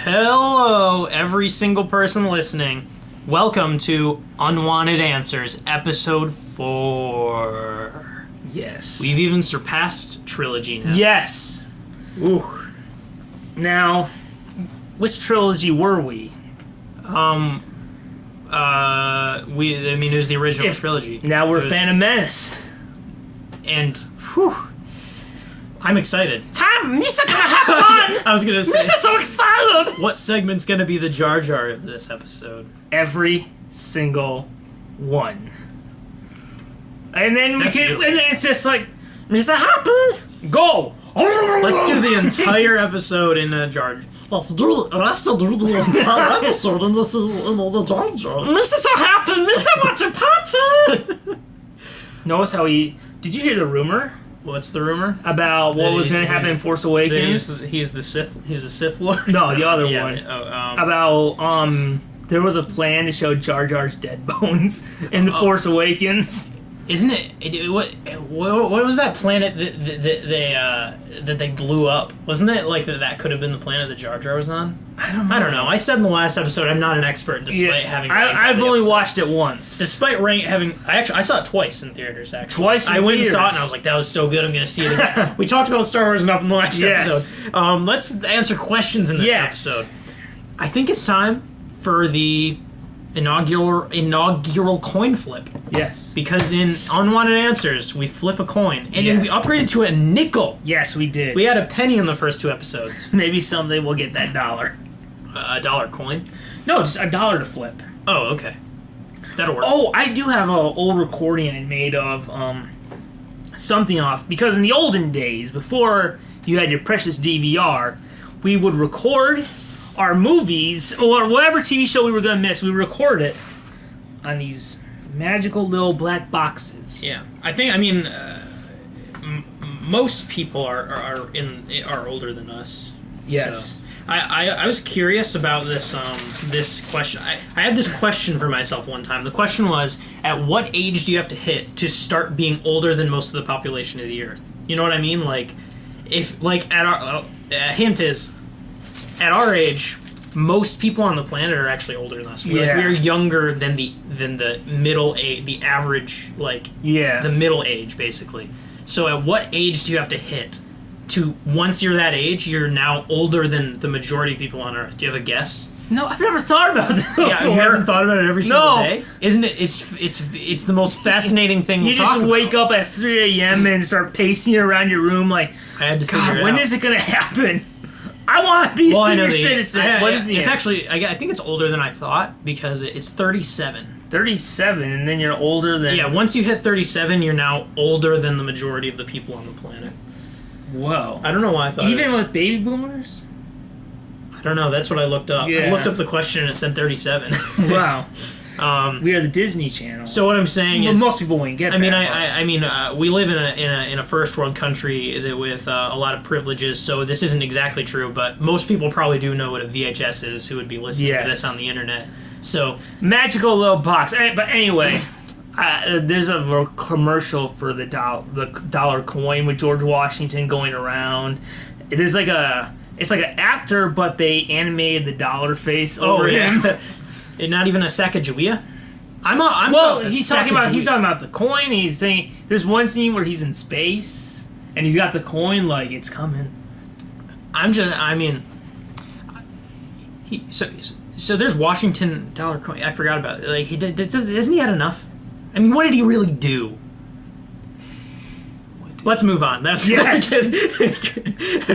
Hello, every single person listening. Welcome to Unwanted Answers, Episode 4. Yes. We've even surpassed Trilogy now. Yes. Ooh. Now, which trilogy were we? It was the original trilogy. Now we're Phantom Menace. And, whew, I'm excited. Tom, Misa gonna have fun! I was gonna say, Misa's so excited! what segment's gonna be the Jar Jar of this episode? Every single one. And then and then it's just like, Misa happy! Go! Let's do the entire episode in a Jar Jar. Let's do the entire episode in the Jar Jar. Misa's so happy! Misa wants a party! Notice how he... Did you hear the rumor? What's the rumor? About what was going to happen in Force Awakens? He's the Sith Lord? No, the other one. Oh, About, there was a plan to show Jar Jar's dead bones in the Force Awakens. Isn't it? What was that planet that they blew up? Wasn't it like that could have been the planet that Jar Jar was on? I don't know. I said in the last episode I'm not an expert despite having. I've only watched it once. Despite having, I saw it twice in theaters. Actually, twice. I went and saw it and I was like, that was so good. I'm gonna see it again. We talked about Star Wars enough in the last episode. Let's answer questions in this episode. I think it's time for the inaugural coin flip. Yes. Because in Unwanted Answers, we flip a coin. And then we upgraded to a nickel. Yes, we did. We had a penny in the first 2 episodes. Maybe someday we'll get that dollar. A dollar coin? No, just $1 to flip. Oh, okay. That'll work. Oh, I do have an old recording I made of something off. Because in the olden days, before you had your precious DVR, we would record our movies, or whatever TV show we were going to miss, we record it on these magical little black boxes. Yeah. Most people are older than us. Yes. So, I was curious about this question. I had this question for myself one time. The question was, at what age do you have to hit to start being older than most of the population of the Earth? You know what I mean? Like, if, like, at our... hint is... At our age, most people on the planet are actually older than us. We're younger than the middle age, the average, the middle age, basically. So at what age do you have to hit to, once you're that age, you're now older than the majority of people on Earth? Do you have a guess? No, I've never thought about that. Yeah, you haven't thought about it every single day? Isn't it? It's the most fascinating thing to talk about. You just wake up at 3 a.m. and start pacing around your room like, I had to figure it out. When is it going to happen? I want to be a senior citizen. What is the It's actually, I think it's older than I thought, because it's 37. 37, and then you're older than... Yeah, once you hit 37, you're now older than the majority of the people on the planet. Whoa. I don't know why I thought Even with baby boomers? I don't know, that's what I looked up. Yeah. I looked up the question and it said 37. Wow. We are the Disney Channel. So what I'm saying is, most people wouldn't get that. We live in a first world country with a lot of privileges, so this isn't exactly true. But most people probably do know what a VHS is, who would be listening to this on the internet. So magical little box. But anyway, there's a commercial for the dollar coin with George Washington going around. There's like it's like an actor, but they animated the dollar face over him. Not even a Sacagawea? He's talking about the coin. He's saying there's one scene where he's in space and he's got the coin like it's coming. So there's Washington dollar coin. I forgot about it. Like, hasn't he had enough? I mean, what did he really do? Let's move on. That's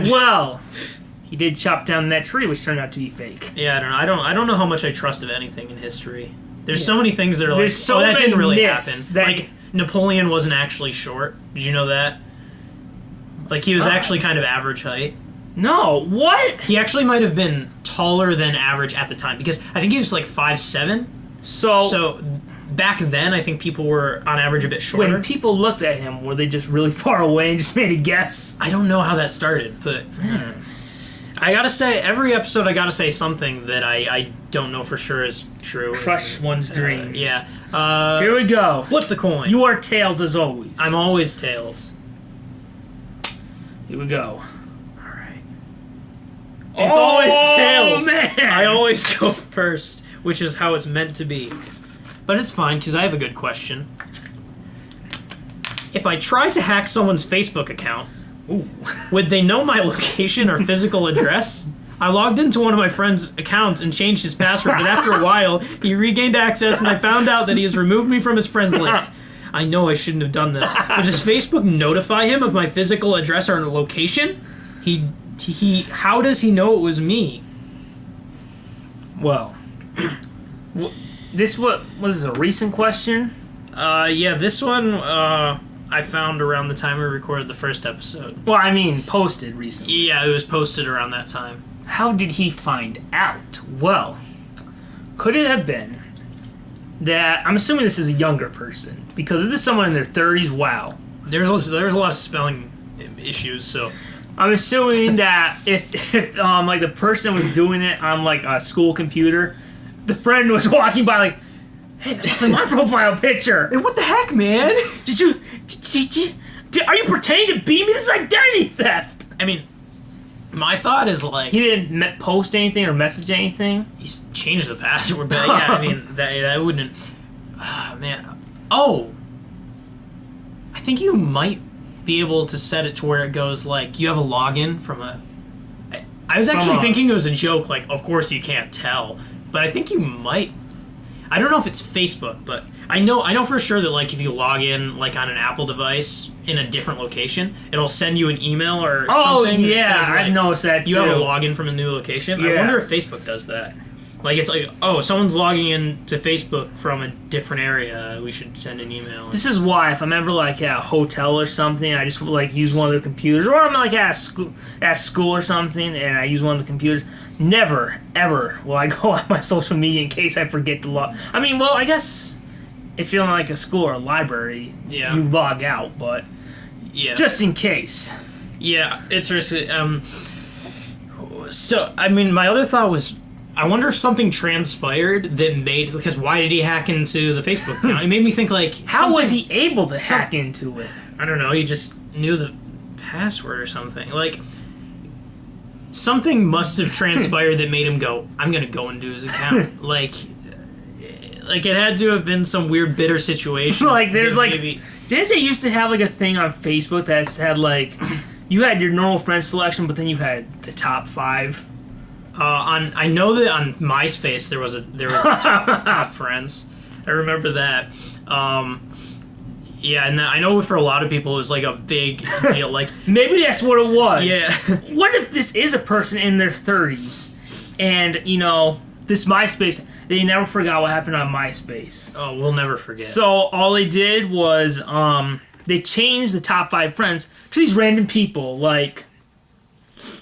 well. He did chop down that tree, which turned out to be fake. Yeah, I don't know. I don't know how much I trust of anything in history. There's so many things that are like, that didn't really happen. Like, Napoleon wasn't actually short. Did you know that? Like, he was actually kind of average height. No, what? He actually might have been taller than average at the time, because I think he was like 5'7". So back then, I think people were on average a bit shorter. When people looked at him, were they just really far away and just made a guess? I don't know how that started, but I gotta say, every episode I gotta say something that I don't know for sure is true. Crush one's dreams. Yeah. Here we go. Flip the coin. You are tails as always. I'm always tails. Here we go. All right. It's always tails. Man. I always go first, which is how it's meant to be. But it's fine, because I have a good question. If I try to hack someone's Facebook account, would they know my location or physical address? I logged into one of my friend's accounts and changed his password, but after a while, he regained access and I found out that he has removed me from his friends list. I know I shouldn't have done this, but does Facebook notify him of my physical address or location? How does he know it was me? Well, was this a recent question? Yeah, this one I found around the time we recorded the first episode. Well, I mean, posted recently. Yeah, it was posted around that time. How did he find out? Well, could it have been that, I'm assuming this is a younger person, because if this is someone in their 30s, wow. There's a lot of spelling issues, so... I'm assuming that if like the person was doing it on like a school computer, the friend was walking by like, hey, that's my profile picture. Hey, what the heck, man? Are you pretending to be me? This is identity theft. I mean, my thought is like... He didn't post anything or message anything? He's changed the password, but yeah, I mean, that wouldn't... man. Oh! I think you might be able to set it to where it goes like, you have a login from a... I was actually thinking it was a joke, like, of course you can't tell, but I think you might... I don't know if it's Facebook, but I know for sure that like if you log in like on an Apple device in a different location, it'll send you an email or something. Oh yeah, that says, like, I've noticed that too. You have a login from a new location. Yeah. I wonder if Facebook does that. Like it's like, oh, someone's logging in to Facebook from a different area. We should send an email. This is why if I'm ever like at a hotel or something, I just like use one of their computers, or I'm like at school or something, and I use one of the computers. Never, ever will I go on my social media in case I forget to log. I mean, well, I guess if you're in like a school or a library, Yeah. you log out, but Yeah. just in case. Yeah, it's risky. So, I mean, my other thought was, I wonder if something transpired that made... Because why did he hack into the Facebook account? It made me think, like... How was he able to hack into it? I don't know, he just knew the password or something. Like, something must have transpired that made him go, I'm gonna go into his account. Like, it had to have been some weird bitter situation. Like, there's like... Maybe, Didn't they used to have like a thing on Facebook that had like... You had your normal friend selection, but then you had the top 5. I know that on MySpace there was top friends. I remember that. Yeah, and I know for a lot of people it was like a big deal. Like maybe that's what it was. Yeah. What if this is a person in their 30s, and you know this MySpace? They never forgot what happened on MySpace. Oh, we'll never forget. So all they did was they changed the top 5 friends to these random people. Like,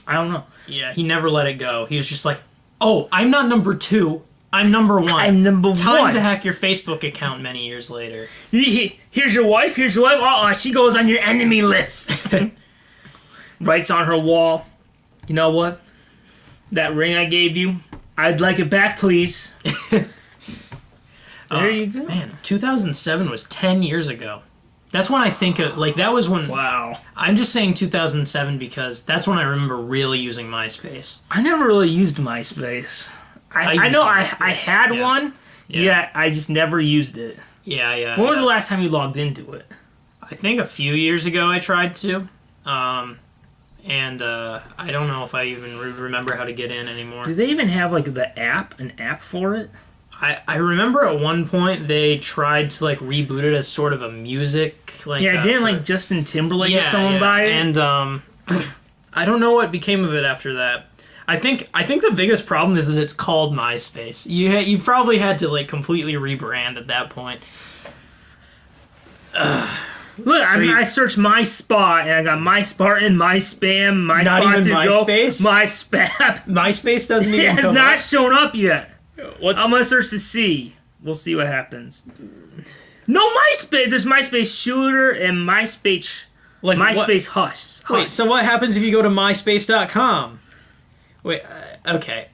I don't know. Yeah, he never let it go. He was just like, oh, I'm not number 2. I'm number 1. I'm number 1. Time to hack your Facebook account many years later. Here's your wife. Here's your wife. Oh, she goes on your enemy list. Writes on her wall. You know what? That ring I gave you, I'd like it back, please. There you go. Man, 2007 was 10 years ago. That's when I think of, like, that was when... Wow. I'm just saying 2007 because that's when I remember really using MySpace. I never really used MySpace. I know I had one, yet I just never used it. Yeah. When was the last time you logged into it? I think a few years ago I tried to. And I don't know if I even remember how to get in anymore. Do they even have, like, an app for it? I remember at one point they tried to like reboot it as sort of a music like didn't like Justin Timberlake or someone buy it? And I don't know what became of it after that. I think the biggest problem is that it's called MySpace. You probably had to like completely rebrand at that point. Look, I searched My Spot and I got My Spot and My Spam, My Not Spot even to MySpace? go, My Spam. MySpace doesn't even It has come not up. shown up yet. What's I'm gonna search to see. We'll see what happens. No MySpace. There's MySpace Shooter and MySpace like MySpace Hush. Wait, so what happens if you go to myspace.com? Wait. Okay.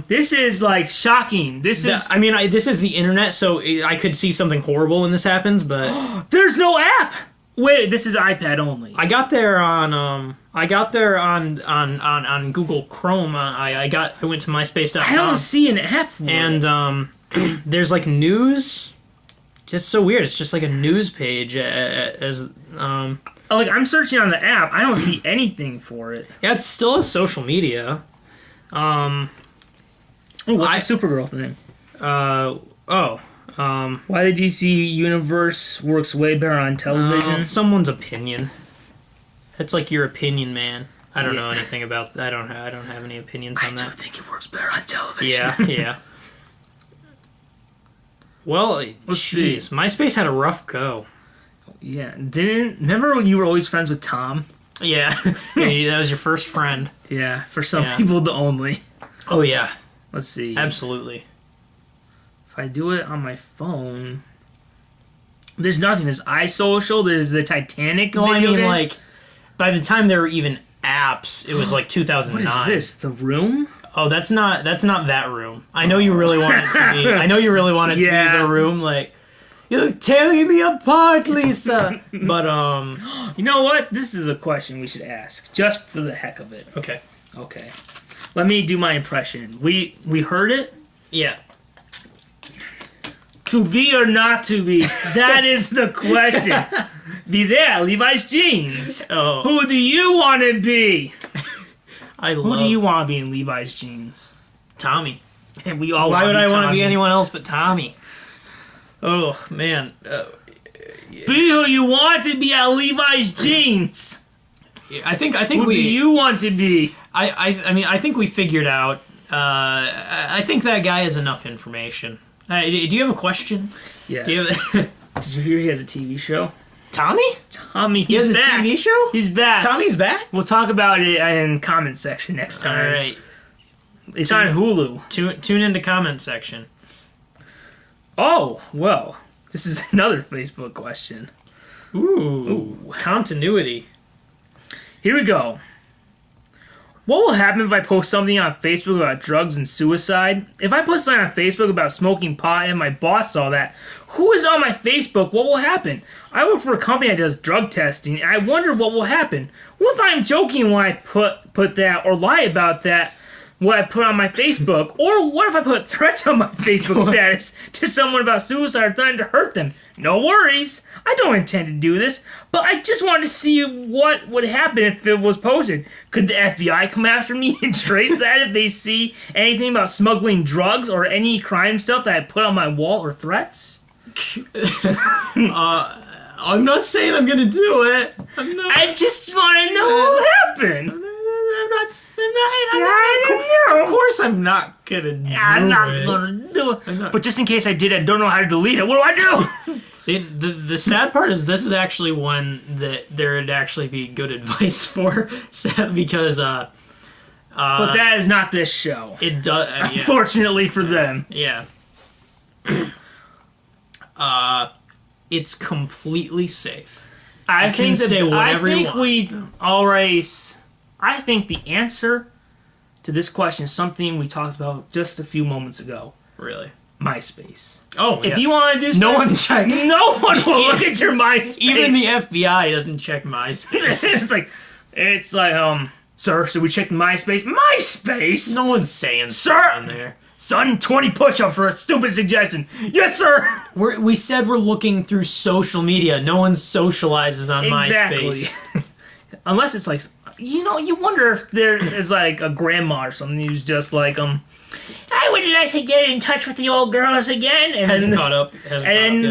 This is like shocking. This is. I mean, this is the internet, so I could see something horrible when this happens, but There's no app. Wait, this is iPad only. I got there on on Google Chrome. I went to myspace.com. I don't see an app for it. And there's like news. It's so weird. It's just like a news page Like, I'm searching on the app. I don't see anything for it. Yeah, it's still a social media. Oh, what's the Supergirl thing? Why the DC universe works way better on television? Someone's opinion. It's like your opinion, man. I don't know anything about that. I don't have any opinions on that. I do think it works better on television. Yeah. Well, Let's see. jeez, MySpace had a rough go. Yeah. Remember when you were always friends with Tom? Yeah, that was your first friend. Yeah, for some people, the only. Oh yeah, Let's see. absolutely. If I do it on my phone, there's nothing. There's iSocial. There's the Titanic. No, I video mean game. like, by the time there were even apps, it was like 2009. What is this? The Room? Oh, that's not that room. I know you really want it to be. I know you really want it to be the room. Like, you're tearing me apart, Lisa. But You know what? This is a question we should ask, just for the heck of it. okay. Okay. Let me do my impression. We heard it. Yeah. To be or not to be? That is the question. Be there, Levi's jeans. Oh, Who do you want to be? I love Who do you want to be in Levi's jeans? Tommy. And we all. Why would I want to Tommy. be anyone else but Tommy? Oh man. Be who you want to be at Levi's jeans. I think Who we. do you want to be? I mean, I think we figured out. I think that guy has enough information. Do you have a question? Yes. Do you have, Did you hear he has a TV show? Tommy? Tommy, He has he's a back. TV show? He's back. Tommy's back? We'll talk about it in comment section next time. All right. It's on Hulu. Tune into comment section. Oh, well, this is another Facebook question. Ooh. Continuity. Here we go. What will happen if I post something on Facebook about drugs and suicide? If I post something on Facebook about smoking pot and my boss saw that, who is on my Facebook? What will happen? I work for a company that does drug testing, and I wonder what will happen. What if I'm joking when I put that, or lie about that, what I put on my Facebook? Or what if I put threats on my Facebook status to someone about suicide or threatening to hurt them? No worries. I don't intend to do this, but I just wanted to see what would happen if it was posted. Could the FBI come after me and trace that if they see anything about smuggling drugs or any crime stuff that I put on my wall or threats? I'm not saying I'm gonna do it. I just want to know what will happen. Of course I'm not gonna do it. I'm not gonna do it. But just in case I did, I don't know how to delete it. What do I do? The sad part is this is actually one that there would actually be good advice for, because But that is not this show. it does. Fortunately for them. Yeah. It's completely safe. I You can say whatever you want. I think the answer to this question is something we talked about just a few moments ago. Really. MySpace. Oh, If you want to do no something, one check. no one will look at your MySpace. Even the FBI doesn't check MySpace. it's like, sir, should we check MySpace? MySpace? No one's saying Sir! on there. Son, 20 push-up for a stupid suggestion. Yes, sir! We said we're looking through social media. No one socializes on MySpace. Unless it's like, you wonder if there is like a grandma or something who's just like, I would like to get in touch with the old girls again. And Hasn't then caught up.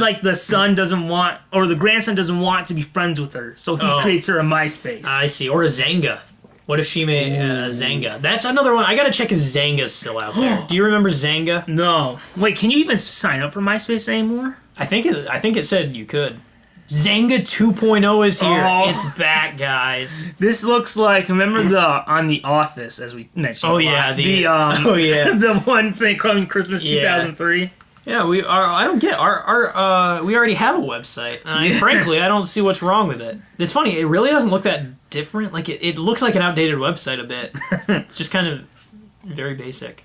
like the son doesn't want, or the grandson doesn't want to be friends with her, so he creates her a MySpace. I see. Or a Zanga. What if she made a Zanga? That's another one. I gotta check if Zanga's still out there. Do you remember Zanga? No. Wait, can you even sign up for MySpace anymore? I think it said you could. Zanga 2.0 is here. Oh. It's back, guys. This looks like, remember on The Office, as we mentioned. Oh a yeah, lot, the the one saying coming Christmas Yeah. 2003. Yeah, we are. I don't get our. We already have a website. And frankly, I don't see what's wrong with it. It's funny. It really doesn't look that different. Like it looks like an outdated website a bit. It's just kind of very basic.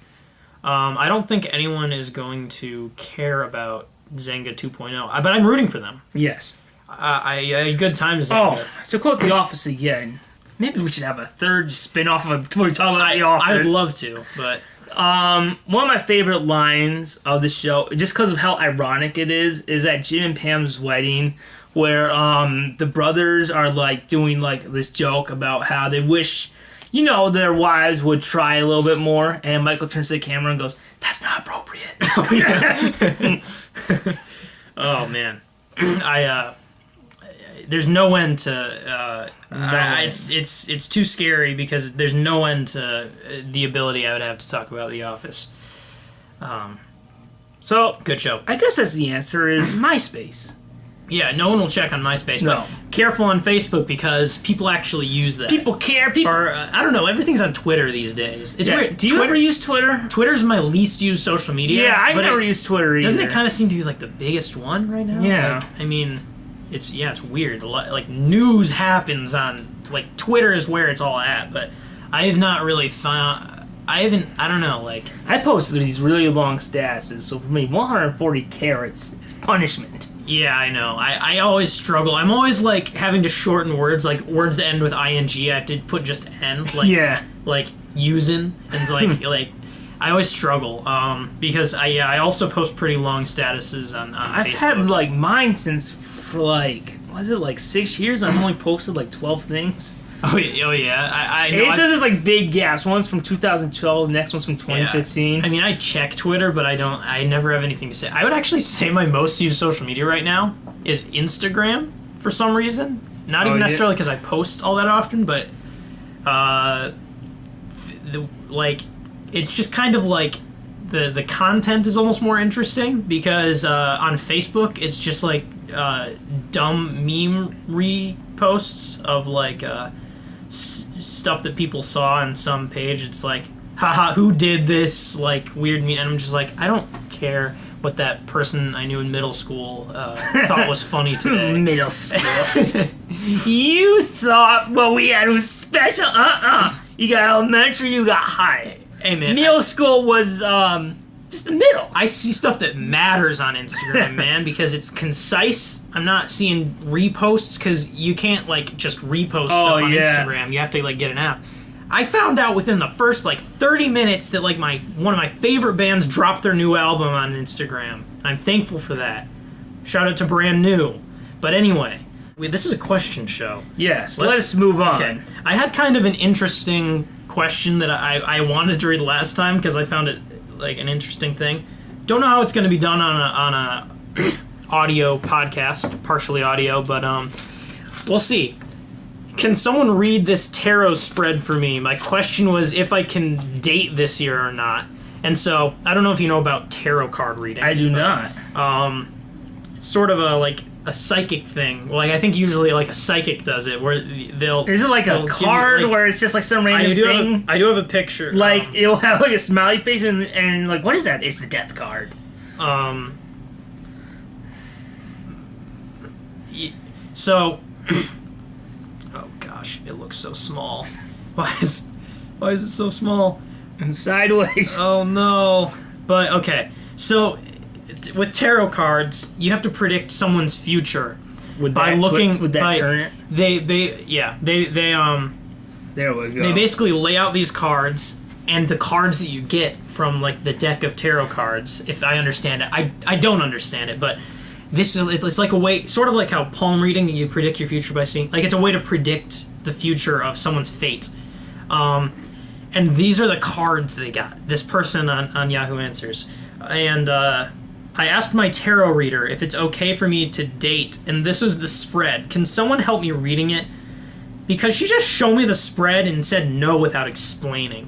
I don't think anyone is going to care about Zynga 2.0, but I'm rooting for them. Yes. I good times. Zynga. Oh, so quote The Office again. Maybe we should have a third spin-off of where we talk about The Office. I'd love to, but. One of my favorite lines of the show, just because of how ironic it is at Jim and Pam's wedding, where the brothers are like doing like this joke about how they wish, their wives would try a little bit more, and Michael turns to the camera and goes, "That's not appropriate." Oh man, there's no end to. It's too scary because there's no end to the ability I would have to talk about The Office. So good show. I guess that's the answer is MySpace. Yeah, no one will check on MySpace, No. but careful on Facebook because people actually use that. People care. Or, I don't know, everything on Twitter these days. It's weird. Do you ever use Twitter? Twitter's my least used social media. Yeah, I but never use Twitter either. Doesn't it kind of seem to be like the biggest one right now? Yeah. Like, I mean, it's weird. Like news happens on like Twitter is where it's all at, but I have not really found. I don't know. Like I posted these really long statuses, so for me, 140 carats is punishment. Yeah, I know. I always struggle. I'm always like having to shorten words, like words that end with ing. I have to put just n, like like using and like I always struggle because I also post pretty long statuses on I've Facebook. had like mine since for like 6 years. I've only posted like 12 things. Oh yeah. I know. It's just like big gaps. One's from 2012, next one's from 2015. Yeah. I mean, I check Twitter, but I never have anything to say. I would actually say my most used social media right now is Instagram for some reason. Not even necessarily because I post all that often, but it's just kind of like the content is almost more interesting because on Facebook it's just like dumb meme reposts of like stuff that people saw on some page. It's like, haha, who did this like weird meme? And I'm just like, I don't care what that person I knew in middle school thought was funny today. Middle school. You thought what we had was special? You got elementary, you got high. Hey man, middle school was just the middle. I see stuff that matters on Instagram, man, because it's concise. I'm not seeing reposts because you can't like just repost stuff on Instagram. You have to like get an app. I found out within the first like 30 minutes that like one of my favorite bands dropped their new album on Instagram. I'm thankful for that. Shout out to Brand New. But anyway, this is a question show. Yes, let us move on. Okay. I had kind of an interesting question that I wanted to read last time because I found it like an interesting thing. Don't know how it's going to be done on a audio podcast, partially audio, but we'll see. Can someone read this tarot spread for me? My question was if I can date this year or not. And so I don't know if you know about tarot card readings. I do not. It's sort of a psychic thing. Like I think usually like a psychic does it, where they'll. Is it like a card where it's just like some random thing? I do have a picture. Like it'll have like a smiley face and like what is that? It's the death card. So. Oh gosh, it looks so small. Why is it so small? And sideways. Oh no. But okay, so. With tarot cards, you have to predict someone's future would turn it? They there we go. They basically lay out these cards, and the cards that you get from like the deck of tarot cards. If I understand it, I don't understand it, but it's like a way, sort of like how palm reading, you predict your future by seeing. Like it's a way to predict the future of someone's fate. And these are the cards they got. This person on Yahoo Answers, and I asked my tarot reader if it's okay for me to date, and this was the spread. Can someone help me reading it? Because she just showed me the spread and said no without explaining.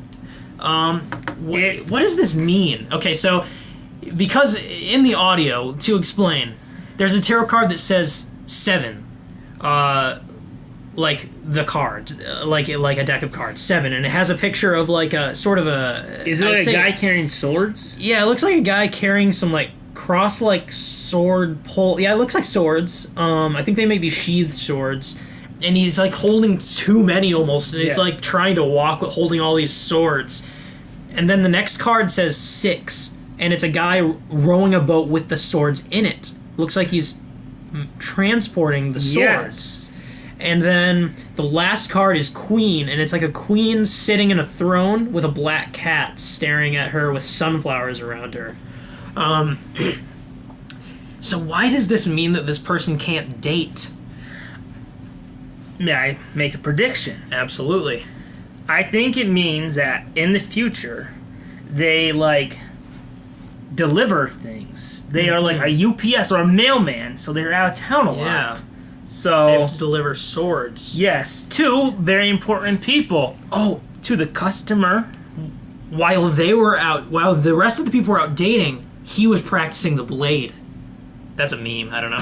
What does this mean? Okay, so because in the audio, to explain, there's a tarot card that says 7, like the cards, like a deck of cards, 7, and it has a picture of like a sort of a. Is it like a guy carrying swords? Yeah, it looks like a guy carrying some like cross like sword pole. Yeah, it looks like swords. I think they may be sheathed swords. And he's like holding too many almost, and he's like trying to walk with holding all these swords. And then the next card says 6, and it's a guy rowing a boat with the swords in it. Looks like he's transporting the swords. Yes. And then the last card is Queen, and it's like a queen sitting in a throne with a black cat staring at her with sunflowers around her. So why does this mean that this person can't date? May I make a prediction? Absolutely. I think it means that in the future, they like deliver things. They are like a UPS or a mailman, so they're out of town a lot. Yeah. They So have to deliver swords. yes, 2 very important people. Oh, To the customer. while the rest of the people were out dating, he was practicing the blade. That's a meme. I don't know.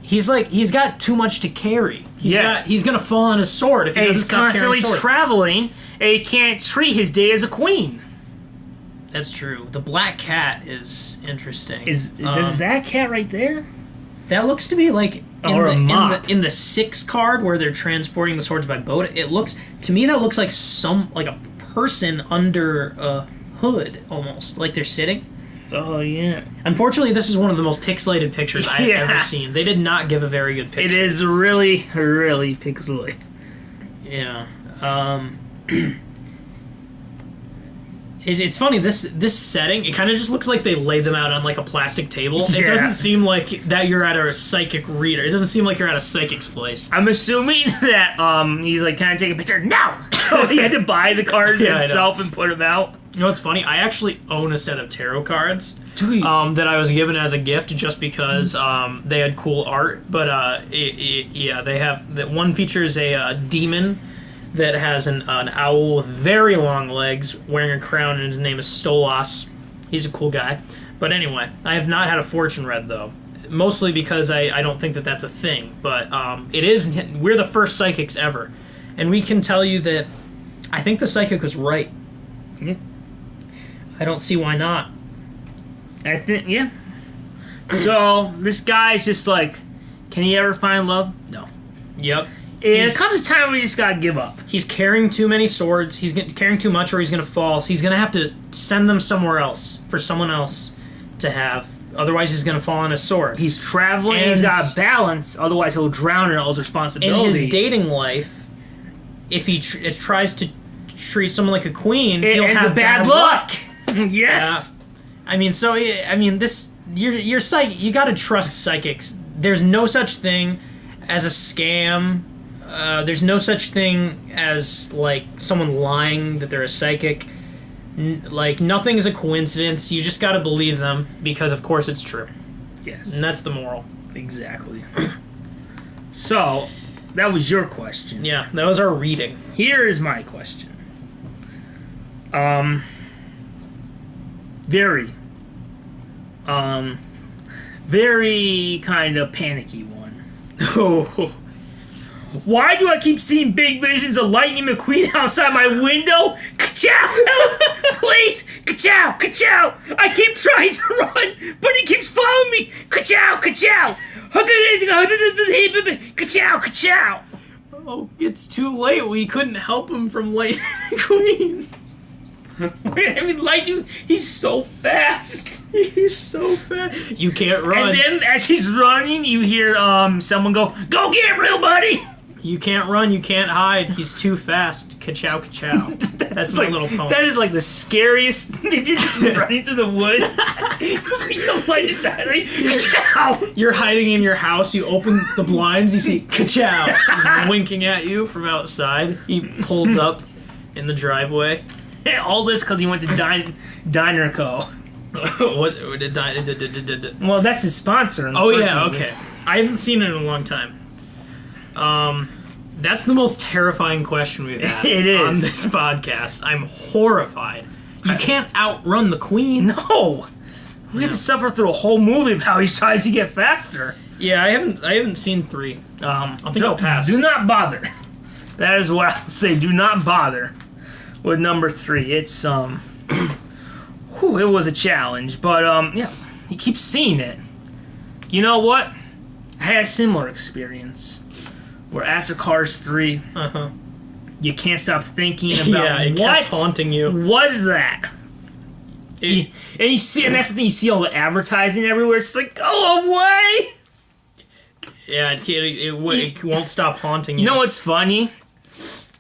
He's got too much to carry. He's gonna fall on his sword if he And doesn't he's stop constantly carrying sword. traveling, and he can't treat his day as a queen. That's true. The black cat is interesting. Does that cat right there? That looks to be like Or a mop. in the 6 card where they're transporting the swords by boat. It looks to me that looks like a person under a hood almost, like they're sitting. Oh yeah. Unfortunately, this is one of the most pixelated pictures I've ever seen. They did not give a very good picture. It is really, really pixely. Yeah. It's funny, this setting, it kind of just looks like they laid them out on like a plastic table. It Yeah. doesn't seem like that you're at a psychic reader. It doesn't seem like you're at a psychic's place. I'm assuming that that like, can I take a picture? No! So he had to buy the cards Yeah, I know. himself and put them out. You know what's funny? I actually own a set of tarot cards Do you? that I was given as a gift just because they had cool art. But they have that one features a demon that has an owl with very long legs wearing a crown, and his name is Stolas. He's a cool guy. But anyway, I have not had a fortune read though, mostly because I don't think that that's a thing. But it is. We're the first psychics ever, and we can tell you that I think the psychic was right. Yeah. I don't see why not. I think, yeah. So, this guy's just like, can he ever find love? No. Yep. It comes a time where you just gotta give up. He's carrying too many swords. He's carrying too much, or he's going to fall. So he's going to have to send them somewhere else for someone else to have. Otherwise, he's going to fall on his sword. He's traveling, he's And- got balance, otherwise he'll drown in all his In responsibility. his dating life, if he tries to treat someone like a queen, it he'll ends have with bad luck. Yes. I mean, so this you're psychic. You got to trust psychics. There's no such thing as a scam. There's no such thing as like someone lying that they're a psychic. Like nothing's a coincidence. You just got to believe them because, of course, it's true. Yes. And that's the moral. Exactly. So, that was your question. Yeah, that was our reading. Here is my question. Very kind of panicky one. Oh, Why do I keep seeing big visions of Lightning McQueen outside my window? Ka-chow! Please! Ka-chow! Ka-chow! I keep trying to run, but he keeps following me! Ka-chow! Ka-chow! Ka-chow! Ka-chow! oh, it's too late. We couldn't help him from Lightning McQueen. I mean, Lightning, he's so fast. He's so fast. You can't run. And then as he's running, you hear someone go, "Go get him, little buddy!" You can't run. You can't hide. He's too fast. Ka-chow, ka-chow. That's my like, little poem. That is like the scariest. If you're just running through the woods, you know, like just like, ka-chow! You're hiding in your house. You open the blinds. You see ka-chow. He's winking at you from outside. He pulls up in the driveway. All this because he went to Diner Co. What did Well, that's his sponsor. In the Oh first yeah, movie. okay. I haven't seen it in a long time. That's the most terrifying question we've had It is. on this podcast. I'm horrified. You can't outrun the queen. No, we had to suffer through a whole movie of how he tries to get faster. Yeah, I haven't seen 3. I think I'll pass. Do not bother. That is what I'll say. Do not bother with number 3. It's Whew, it was a challenge, but yeah, he keeps seeing it. You know what? I had a similar experience where after Cars 3, you can't stop thinking about it what kept haunting you. was that. And you see, and that's the thing. You see all the advertising everywhere. It's like, go away. Yeah, it won't stop haunting you. You know what's funny?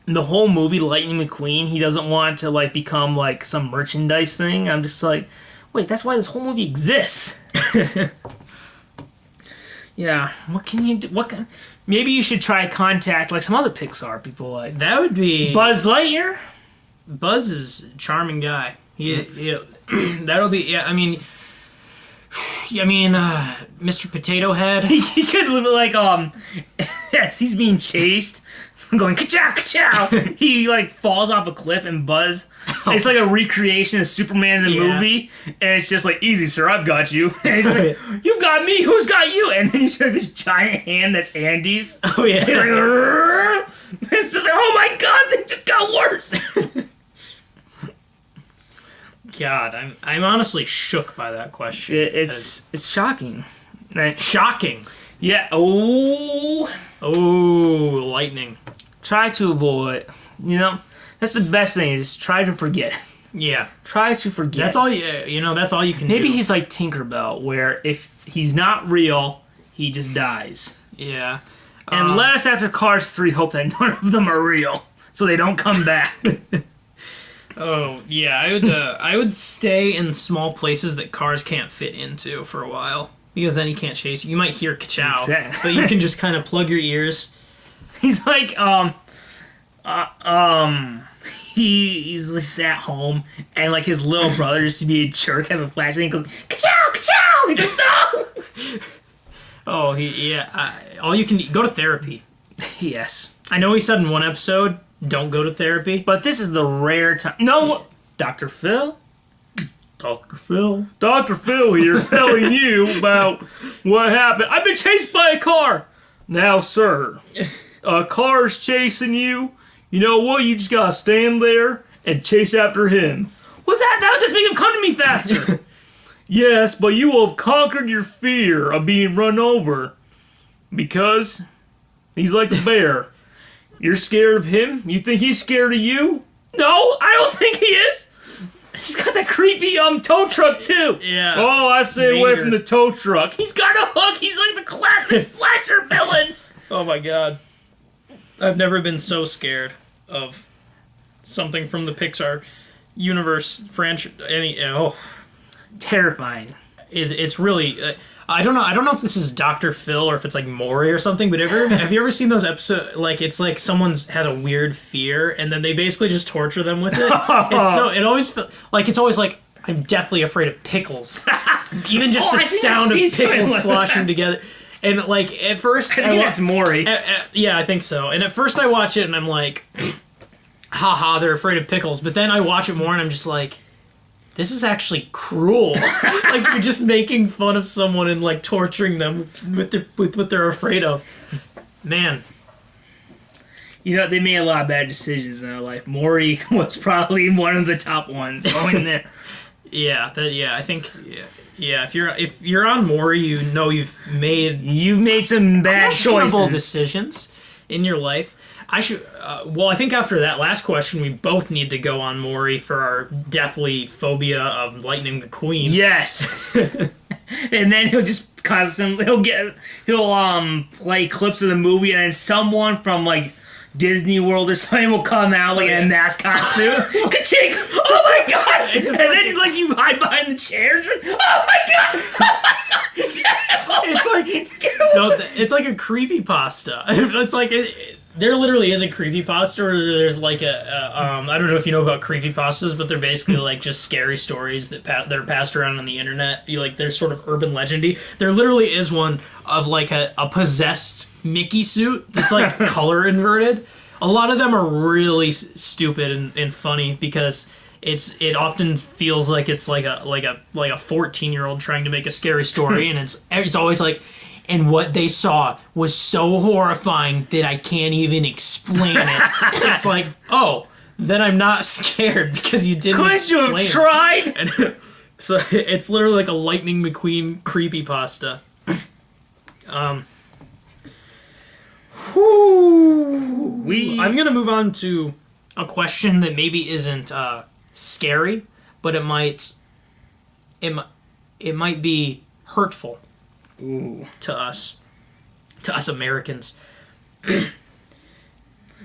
The whole movie, Lightning McQueen, he doesn't want to like become like some merchandise thing. I'm just like, wait, that's why this whole movie exists. Yeah, what can you do? Maybe you should try contact like some other Pixar people like That would be Buzz Lightyear. Buzz is a charming guy. That'll be. Yeah, I mean, Mr. Potato Head. He could live like as he's being chased, going ka-chow, ka-chow. He like falls off a cliff and Buzz. It's like a recreation of Superman in the movie, and it's just like, easy, sir, I've got you. And it's like, you've got me, who's got you? And then you see like, this giant hand that's Andy's. Oh yeah. It's just like, oh my god, they just got worse. God, I'm honestly shook by that question. It's shocking. Shocking. Yeah. Oh, lightning. try to avoid. You know, that's the best thing. Is try to forget. Yeah. Try to forget. That's all you. That's all you can do. Maybe he's like Tinkerbell, where if he's not real, he just dies. Yeah. Unless after Cars 3, hope that none of them are real, so they don't come back. Oh yeah, I would stay in small places that cars can't fit into for a while, because then he can't chase you. You might hear ka-chow, Exactly. but you can just kind of plug your ears. He's like, he's at home, and like his little brother, just to be a jerk, has a flashlight and goes, ka-chow, ka-chow! He goes, no! Oh, all you can go to therapy. Yes. I know he said in one episode, don't go to therapy. But this is the rare time. No, Dr. Phil? Dr. Phil. Dr. Phil here telling you about what happened. I've been chased by a car. Now, sir, a car's chasing you. You know what? You just gotta stand there and chase after him. Well, that'll just make him come to me faster. Yes, but you will have conquered your fear of being run over. Because he's like a bear. You're scared of him? You think he's scared of you? No, I don't think he is. He's got that creepy tow truck too. Yeah. Oh, I stay away Mater. from the tow truck. He's got a hook. He's like the classic slasher villain. Oh my god. I've never been so scared of something from the Pixar universe franchise. Terrifying. It's really. I don't know if this is Dr. Phil or if it's like Maury or something, but have you ever seen those episodes? Like, it's like someone has a weird fear and then they basically just torture them with it. It's always like, I'm deathly afraid of pickles. Even just the sound of pickles sloshing together. And like, at first... I think that's Maury. Yeah, I think so. And at first I watch it and I'm like, haha, they're afraid of pickles. But then I watch it more and I'm just like, this is actually cruel. Like, you're just making fun of someone and like torturing them with what they're afraid of. Man. You know, they made a lot of bad decisions in their life. Maury was probably one of the top ones going there. I think if you're on Maury, you know you've made some bad questionable choices. decisions in your life. I think after that last question, we both need to go on Maury for our deathly phobia of Lightning McQueen. Yes. And then he'll just constantly he'll play clips of the movie, and then someone from like Disney World or something will come out like in a mascot suit. Ka-chink! Oh my god! And then like you hide behind the chairs. Oh my god! Oh my god! It's like a creepypasta. It's like there literally is a creepypasta, or there's like I don't know if you know about creepypastas, but they're basically like just scary stories that are passed around on the internet. They're sort of urban legendy. There literally is one of like a possessed Mickey suit that's like color inverted. A lot of them are really stupid and funny because it often feels like it's like a 14-year-old trying to make a scary story, and it's always like, and what they saw was so horrifying that I can't even explain it. It's like, oh, then I'm not scared because you didn't explain it. Couldn't you have tried? So it's literally like a Lightning McQueen creepypasta. I'm gonna move on to a question that maybe isn't scary, but it might be hurtful to us Americans.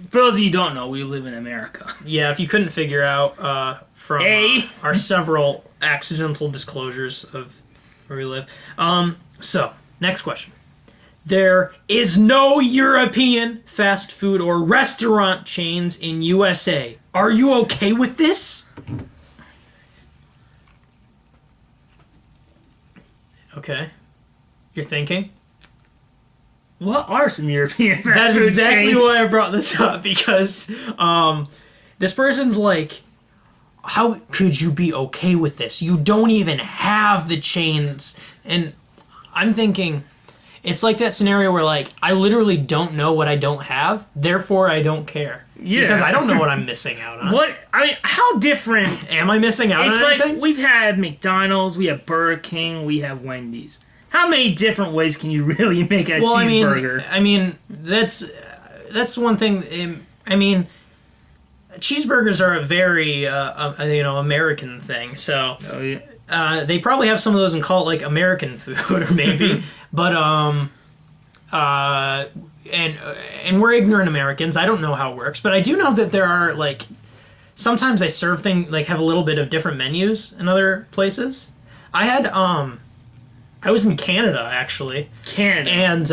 For those of you who don't know, we live in America. Yeah, if you couldn't figure out from our several accidental disclosures of where we live. So, next question. There is no European fast food or restaurant chains in USA. Are you okay with this? Okay. You're thinking? What are some European fast That's food exactly chains? why I brought this up, because this person's like, how could you be okay with this? You don't even have the chains. And I'm thinking, it's like that scenario where, like, I literally don't know what I don't have, therefore I don't care. Yeah. Because I don't know what I'm missing out on. What? I mean, how different? Am I missing out It's on like anything? we've had McDonald's, we have Burger King, we have Wendy's. How many different ways can you really make a cheeseburger? I mean, that's one thing. I mean, cheeseburgers are a very American thing. So Oh, yeah. they probably have some of those and call it like American food, or maybe. But and we're ignorant Americans. I don't know how it works, but I do know that there are, like, sometimes they serve things, like, have a little bit of different menus in other places. I was in Canada, actually. Canada. And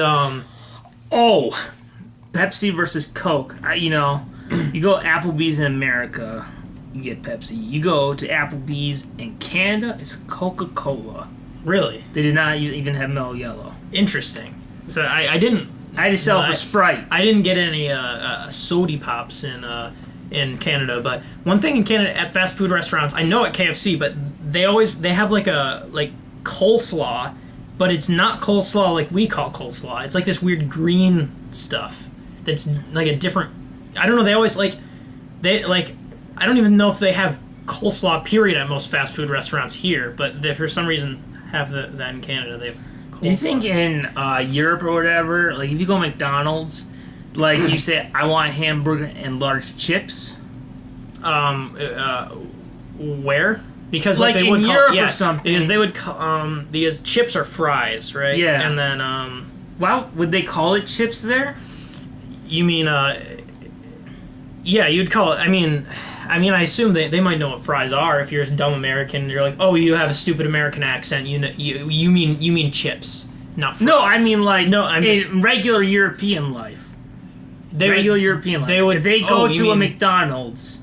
Pepsi versus Coke. You go Applebee's in America, you get Pepsi. You go to Applebee's in Canada, it's Coca-Cola. really They did not even have Mellow Yellow. interesting. So I didn't. I had to sell for Sprite. I didn't get any sody pops in Canada, but one thing in Canada at fast food restaurants, I know at KFC, but they have like coleslaw, but it's not coleslaw like we call coleslaw. It's like this weird green stuff that's like a different. I don't know. They always I don't even know if they have coleslaw period at most fast food restaurants here, but they for some reason have that in Canada. They have coleslaw. Do you think in Europe or whatever, like if you go McDonald's, like you say, I want a hamburger and large chips? Where? Because Like they in would call, Europe or yeah, something. Because they would because chips are fries, right? Yeah. And then Why would they call it chips there? you mean yeah, you'd call it. I mean, I assume they might know what fries are. If you're a dumb American, you're like, oh, you have a stupid American accent. You mean chips, not fries. No, I mean like no, I'm just in regular European life. European life. They would. If they go to a mean, McDonald's,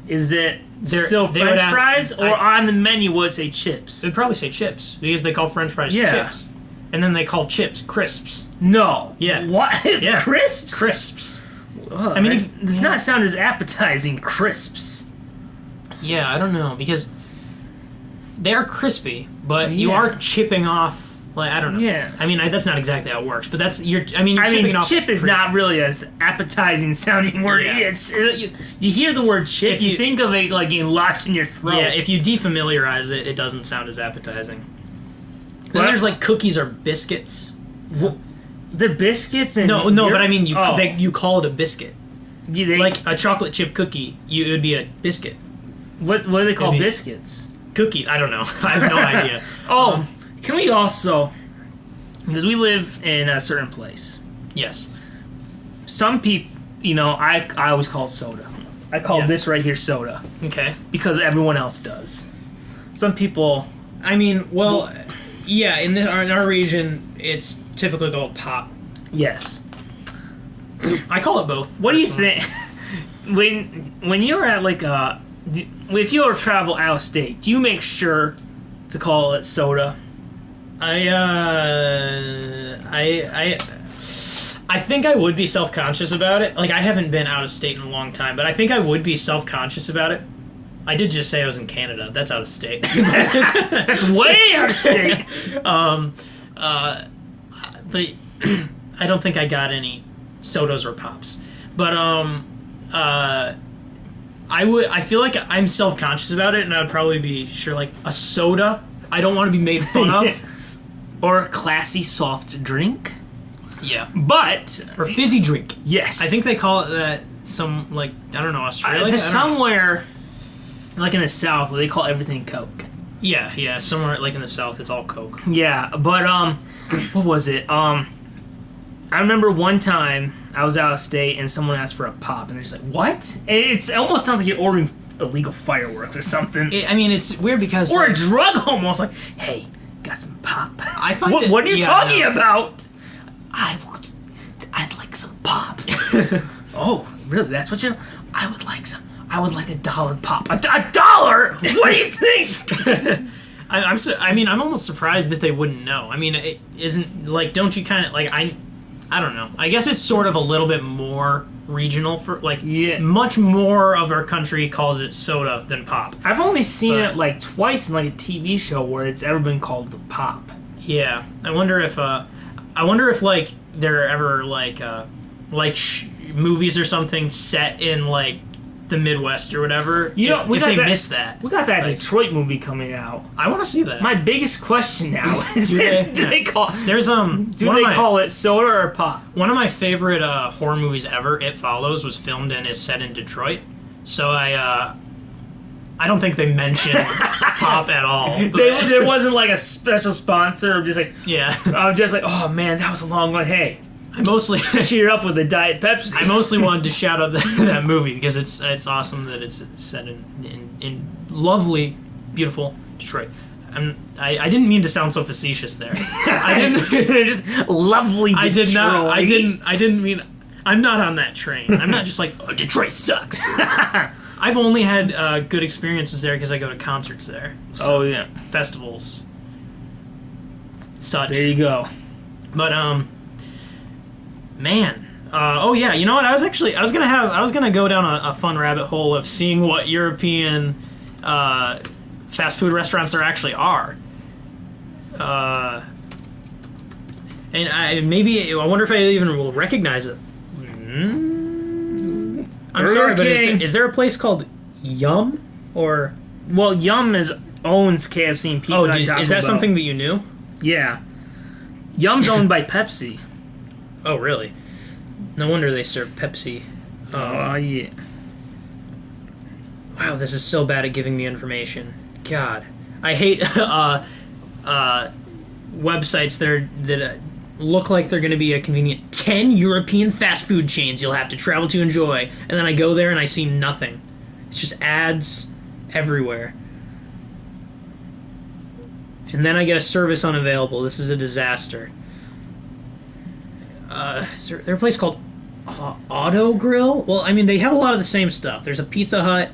is it They're- still they would French have- fries, or on the menu would it say chips? They'd probably say chips because they call French fries Yeah. chips, and then they call chips crisps. No. Yeah. What? Yeah. Crisps? Crisps. Ugh, I mean, that does not sound as appetizing. Crisps. Yeah, I don't know, because they are crispy, but you Yeah. are chipping off. Like, I don't know. Yeah. I mean, that's not exactly how it works, but you're chipping off. chip is not really as appetizing sounding word. Yeah. It's you hear the word chip, If you you- think of it like getting locked in your throat. Yeah, if you defamiliarize it, it doesn't sound as appetizing. Then What? there's like cookies or biscuits. The biscuits and No, but I mean, you oh. you call it a biscuit. Yeah, they, Like a chocolate chip cookie, it would be a biscuit. what do they call maybe- biscuits? Cookies, I don't know. I have no idea. Oh, can we also, because we live in a certain place, Yes. some people, I always call it soda. I call Yeah. this right here soda Okay. because everyone else does. Some people, I mean, well, yeah, in our region, it's typically called pop. yes. I call it both. What do you personally. think when you're at like if you ever travel out of state, do you make sure to call it soda? I think I would be self-conscious about it. Like, I haven't been out of state in a long time, but I think I would be self-conscious about it. I did just say I was in Canada. That's out of state. That's way out of state. But I don't think I got any sodas or pops. But I feel like I'm self-conscious about it, and I would probably be sure, like, a soda I don't want to be made fun of. Or a classy soft drink. Yeah. But Or fizzy drink. yes, I think they call it that some, like, I don't know, Australia? there's I don't know. somewhere like in the South where they call everything Coke. Yeah, somewhere like in the South, it's all Coke. Yeah, but what was it? I remember one time I was out of state and someone asked for a pop, and they're just like, "What?" And it almost sounds like you're ordering illegal fireworks or something, I mean, it's weird because or a like, drug almost. Like, "Hey, got some pop." I find What are you talking no. about? I'd like some pop. Oh, really? That's what you? I would like $1 pop. $1? What do you think? I'm almost surprised that they wouldn't know. I mean, it isn't like, don't you kind of like I don't know. I guess it's sort of a little bit more regional for like Yeah. much more of our country calls it soda than pop. I've only seen But- it like twice in like a TV show where it's ever been called the pop. Yeah, I wonder if like there are ever like movies or something set in like the Midwest or whatever. You know, if they miss that, We got that Like- Detroit movie coming out. I want to see that. My biggest question now is: Do they- do they call There's do one they of my- call it soda or pop? One of my favorite horror movies ever, It Follows, was filmed and is set in Detroit. So I don't think they mention pop at all. But, There wasn't like a special sponsor. Just like yeah, I was just like, oh man, that was a long one. Hey, I mostly cheer up with a Diet Pepsi. I mostly wanted to shout out that movie because it's awesome that it's set in lovely, beautiful Detroit. I didn't mean to sound so facetious there. I didn't. They're just lovely. I did not. I Detroit. didn't mean. I'm not on that train. I'm not just like, oh, Detroit sucks. I've only had good experiences there because I go to concerts there. So, Oh yeah, festivals, such. there you go. But man. Oh yeah. You know what? I was gonna go down a fun rabbit hole of seeing what European fast food restaurants there actually are. And I wonder if I even will recognize it. I'm Burger sorry, but King. is there a place called Yum or? Well, Yum owns KFC and Pizza Hut. and Taco Is that Bell. something that you knew? Yeah. Yum's owned by Pepsi. Oh, really? No wonder they serve Pepsi. Oh yeah. Wow, this is so bad at giving me information. God, I hate websites that look like they're going to be a convenient 10 European fast food chains you'll have to travel to enjoy, and then I go there and I see nothing. It's just ads everywhere. And then I get a service unavailable. This is a disaster. Is there a place called Auto Grill? Well, I mean, they have a lot of the same stuff. There's a Pizza Hut.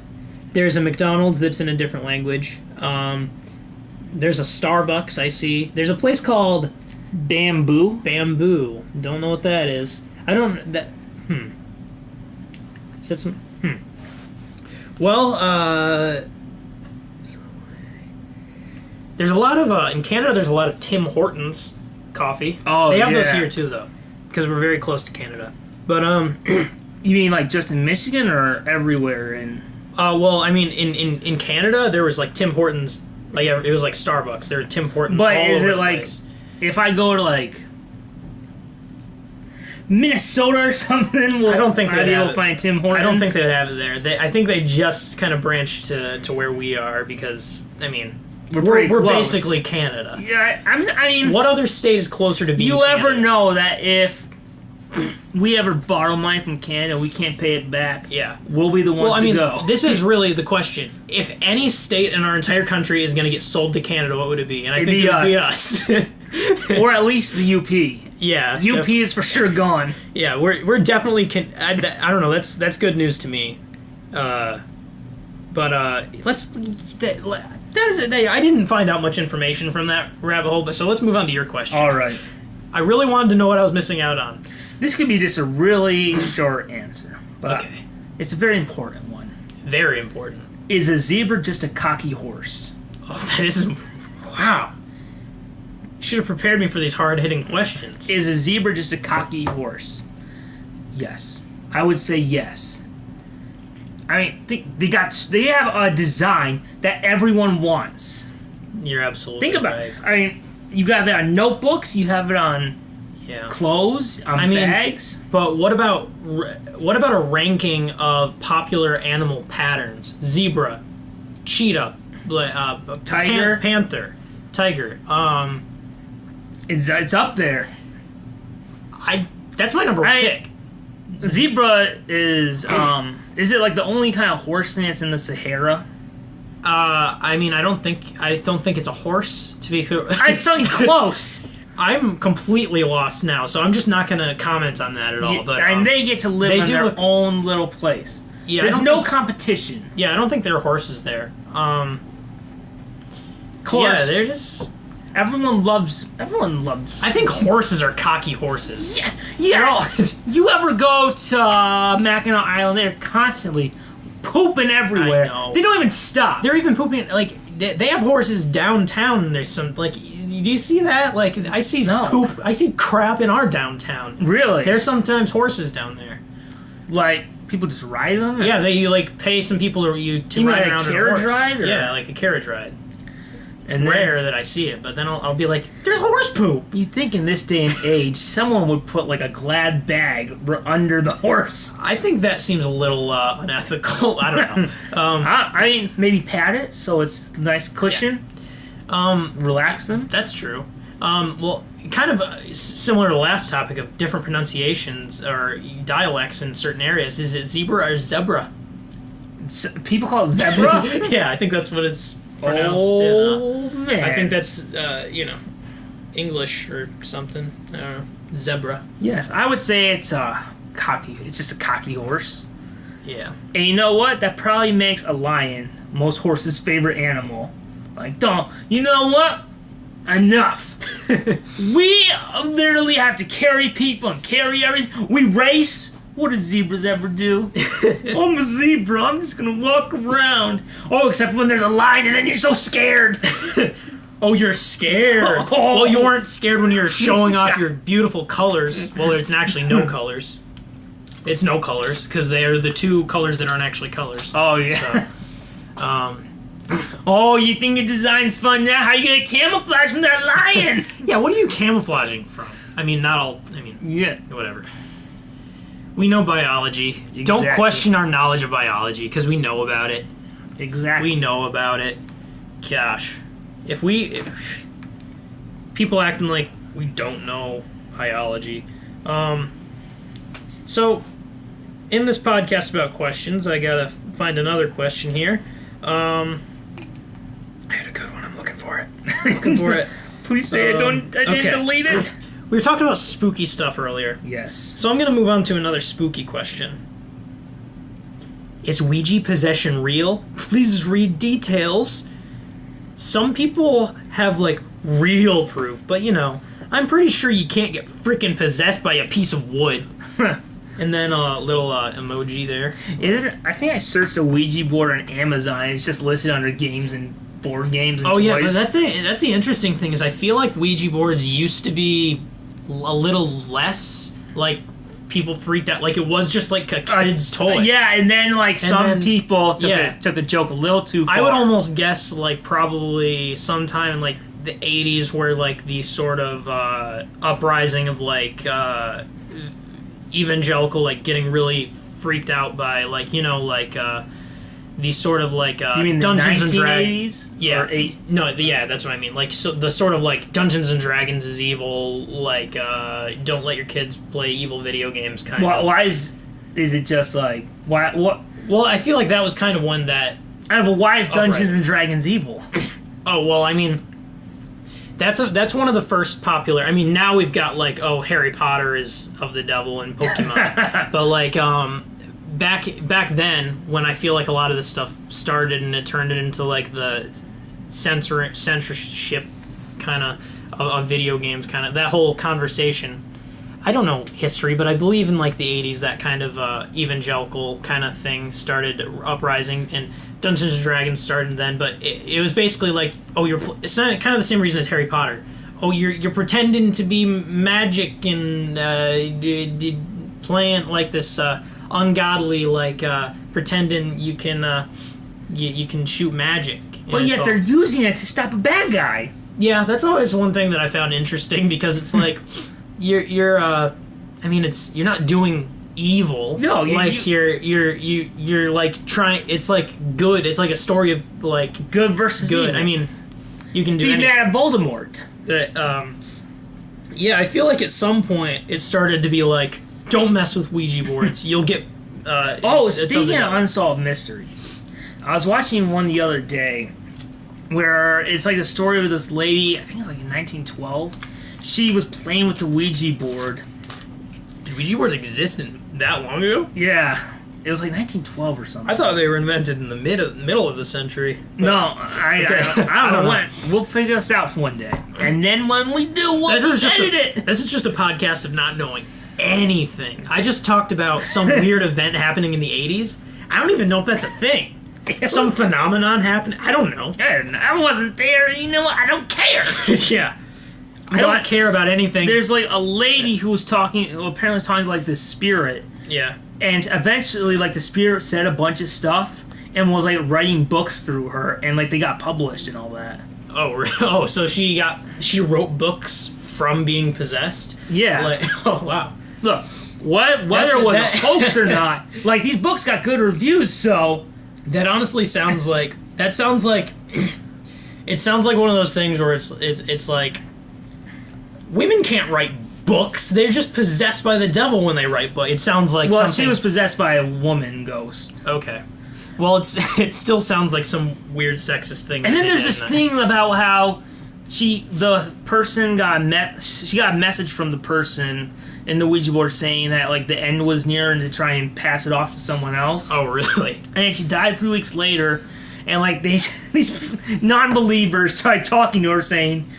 There's a McDonald's that's in a different language. There's a Starbucks, I see. There's a place called Bamboo. Bamboo. Don't know what that is. I don't... Is that some... Well, there's a lot of... in Canada, there's a lot of Tim Hortons coffee. Oh, They have those yeah. here, too, though. Because we're very close to Canada. But, You mean like just in Michigan or everywhere in? well, I mean, in Canada, there was, like, Tim Hortons... Like, it was like Starbucks. There were Tim Hortons But all is over it the like place. if I go to like Minnesota or something? I don't think I'd they'd be able have to it. find Tim Hortons. I don't think they'd have it there. I think they just kind of branched to where we are because, I mean, We're pretty we're close. basically Canada. Yeah, I mean, What other state is closer to being you ever Canada? know that if we ever borrow money from Canada, we can't pay it back? Yeah. We'll be the ones Well, I mean, to go. this is really the question. If any state in our entire country is going to get sold to Canada, what would it be? And I It'd think be it would be us. us. Or at least the UP. Yeah. UP is for sure gone. Yeah, we're definitely... I don't know. That's good news to me. But let's... I didn't find out much information from that rabbit hole, but so let's move on to your question. All right. I really wanted to know what I was missing out on. This could be just a really short answer, but Okay. it's a very important one. Very important. Is a zebra just a cocky horse? Oh, that is... Wow. You should have prepared me for these hard-hitting questions. Is a zebra just a cocky horse? Yes. I would say yes. I mean, they have a design that everyone wants. You're absolutely Think about right. it. I mean, you have it on notebooks. You have it on Yeah. clothes, on bags. But what about a ranking of popular animal patterns? Zebra, cheetah, Tiger. panther, tiger. It's up there. That's my number one pick. Zebra is it like the only kind of horse that's in the Sahara? I mean, I don't think it's a horse. To be fair, It's something close. I'm completely lost now, so I'm just not going to comment on that at all. But and they get to live in their own little place. Yeah, there's no competition. Yeah, I don't think there are horses there. Of course. Yeah, they're just. Everyone loves. I think horses are cocky horses. Yeah. You ever go to Mackinac Island? They're constantly pooping everywhere. I know. They don't even stop. They're even pooping. Like they have horses downtown. And there's some like. Do you see that? Like I see poop. I see crap in our downtown. Really? There's sometimes horses down there. Like people just ride them? Yeah, they like pay some people to ride around a carriage on a horse. ride? Or? Yeah, like a carriage ride. It's And rare that I see it, but then I'll be like, "There's horse poop." You think in this day and age, someone would put like a Glad bag under the horse? I think that seems a little unethical. I don't know. I mean, maybe pat it so it's a nice cushion. Relax them. That's true. Well, kind of similar to the last topic of different pronunciations or dialects in certain areas. Is it zebra or zebra? People call it zebra? Yeah, I think that's what it's pronounced. Man. I think that's, English or something. I don't know. Zebra. Yes, I would say it's cocky. It's just a cocky horse. Yeah. And you know what? That probably makes a lion most horses' favorite animal. Like, don't. You know what? Enough. We literally have to carry people and carry everything. We race. What do zebras ever do? I'm a zebra. I'm just gonna walk around. Oh, except when there's a lion and then you're so scared. Oh, you're scared. Well, you weren't scared when you were showing off your beautiful colors. Well, it's actually no colors. It's no colors because they are the two colors that aren't actually colors. Oh yeah. So, oh, you think your design's fun now? How you gonna camouflage from that lion? yeah, what are you camouflaging from? I mean, not all. I mean, Yeah. whatever. We know biology. Exactly. Don't question our knowledge of biology because we know about it. Exactly. We know about it. Gosh, if people acting like we don't know biology. So, in this podcast about questions, I gotta find another question here. I had a good one. I'm looking for it. Looking for it. Please say it. I didn't okay. delete it. We were talking about spooky stuff earlier. Yes. So I'm going to move on to another spooky question. Is Ouija possession real? Please read details. Some people have, like, real proof, but, you know, I'm pretty sure you can't get freaking possessed by a piece of wood. And then a little emoji there. I think I searched a Ouija board on Amazon. It's just listed under games and board games and Oh, toys. yeah, but that's the interesting thing is I feel like Ouija boards used to be a little less, like, people freaked out. Like, it was just, like, a kid's toy. Yeah, and then, like, some people took the joke a little too far. I would almost guess, like, probably sometime in, like, the 80s where, like, the sort of uprising of, like, evangelical, like, getting really freaked out by, like, you know, like, these sort of, like, you mean Dungeons the and Dragons. 1980s? Yeah. Or No, yeah, that's what I mean. Like, so the sort of, like, Dungeons and Dragons is evil, like, don't let your kids play evil video games kind of. Why is it just, like, why, what? Well, I feel like that was kind of one that... But why is Dungeons right. and Dragons evil? Oh, well, I mean... That's one of the first popular... I mean, now we've got, like, Harry Potter is of the devil and Pokemon. But, like, back then, when I feel like a lot of this stuff started and it turned it into, like, the censorship kind of video games, kind of... That whole conversation... I don't know history, but I believe in, like, the 80s, that kind of evangelical kind of thing started uprising, and Dungeons & Dragons started then, but it was basically like, it's kind of the same reason as Harry Potter. Oh, you're pretending to be magic and playing, like, this ungodly, like, pretending you can shoot magic. But yet they're using it to stop a bad guy. Yeah, that's always one thing that I found interesting because it's like you're you're not doing evil. No, you're like trying. It's like good. It's like a story of like good versus good. evil. I mean, you can do be anything. mad at Voldemort. Yeah, I feel like at some point it started to be like, don't mess with Ouija boards. You'll get. Speaking of unsolved mysteries, I was watching one the other day where it's like the story of this lady. I think it's like in 1912. She was playing with the Ouija board. Did Ouija boards exist that long ago? Yeah, it was like 1912 or something. I thought they were invented in the middle of the century. No, I don't know when. We'll figure this out one day, and then when we do, we'll edit it. This is just a podcast of not knowing anything. I just talked about some weird event happening in the 80s. I don't even know if that's a thing. Some phenomenon happened. I don't know. I wasn't there. You know what? I don't care. Yeah. I don't care about anything. There's like a lady who was talking, who apparently was talking to like this spirit. Yeah. And eventually, like, the spirit said a bunch of stuff and was like writing books through her, and like they got published and all that. Oh, so she wrote books from being possessed? Yeah. Like, oh wow. Look, whether it was a hoax or not, like these books got good reviews, so that honestly sounds like it sounds like one of those things where it's like women can't write books. They're just possessed by the devil when they write books. It sounds like something. She was possessed by a woman ghost. Okay. Well, it still sounds like some weird sexist thing. And then there's this thing about how the person got a message from the person in the Ouija board saying that like the end was near and to try and pass it off to someone else. Oh, really? And then she died 3 weeks later, and like these non-believers tried talking to her saying,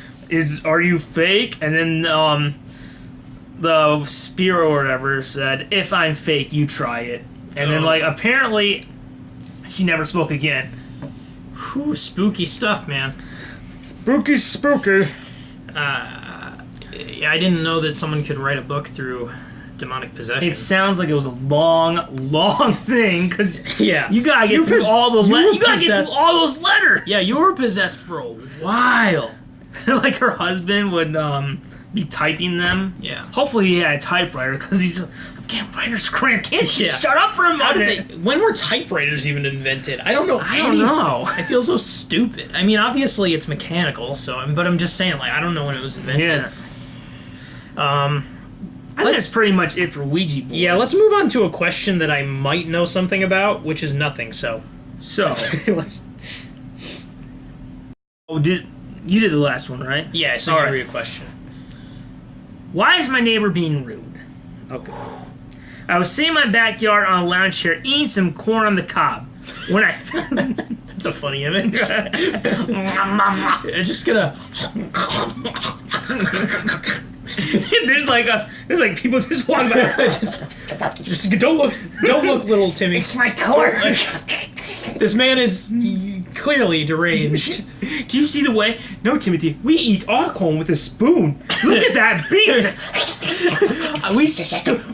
"Are you fake?" And then the spirit or whatever said, "If I'm fake, you try it." And then like apparently she never spoke again. Whew, spooky stuff, man. Spooky. Yeah, I didn't know that someone could write a book through demonic possession. It sounds like it was a long thing, because yeah, you gotta get through all the letters. You gotta get through all those letters. Yeah, you were possessed for a while. Like her husband would be typing them. Yeah. Hopefully he had a typewriter, because he's just, can't writer's cramp. Can't shut up for a moment. When were typewriters even invented? I don't know. I don't know. I feel so stupid. I mean, obviously it's mechanical, but I'm just saying, like, I don't know when it was invented. Yeah. I think that's pretty much it for Ouija boards. Yeah, let's move on to a question that I might know something about, which is nothing. So let's. Oh, you did the last one, right? Yeah. So you read a question. Why is my neighbor being rude? Okay. I was sitting in my backyard on a lounge chair eating some corn on the cob when I. That's a funny image. I'm just gonna. There's like people just walking by. just don't look, little Timmy. It's my corn. This man is clearly deranged. Do you see the way? No, Timothy. We eat our corn with a spoon. Look at that beast.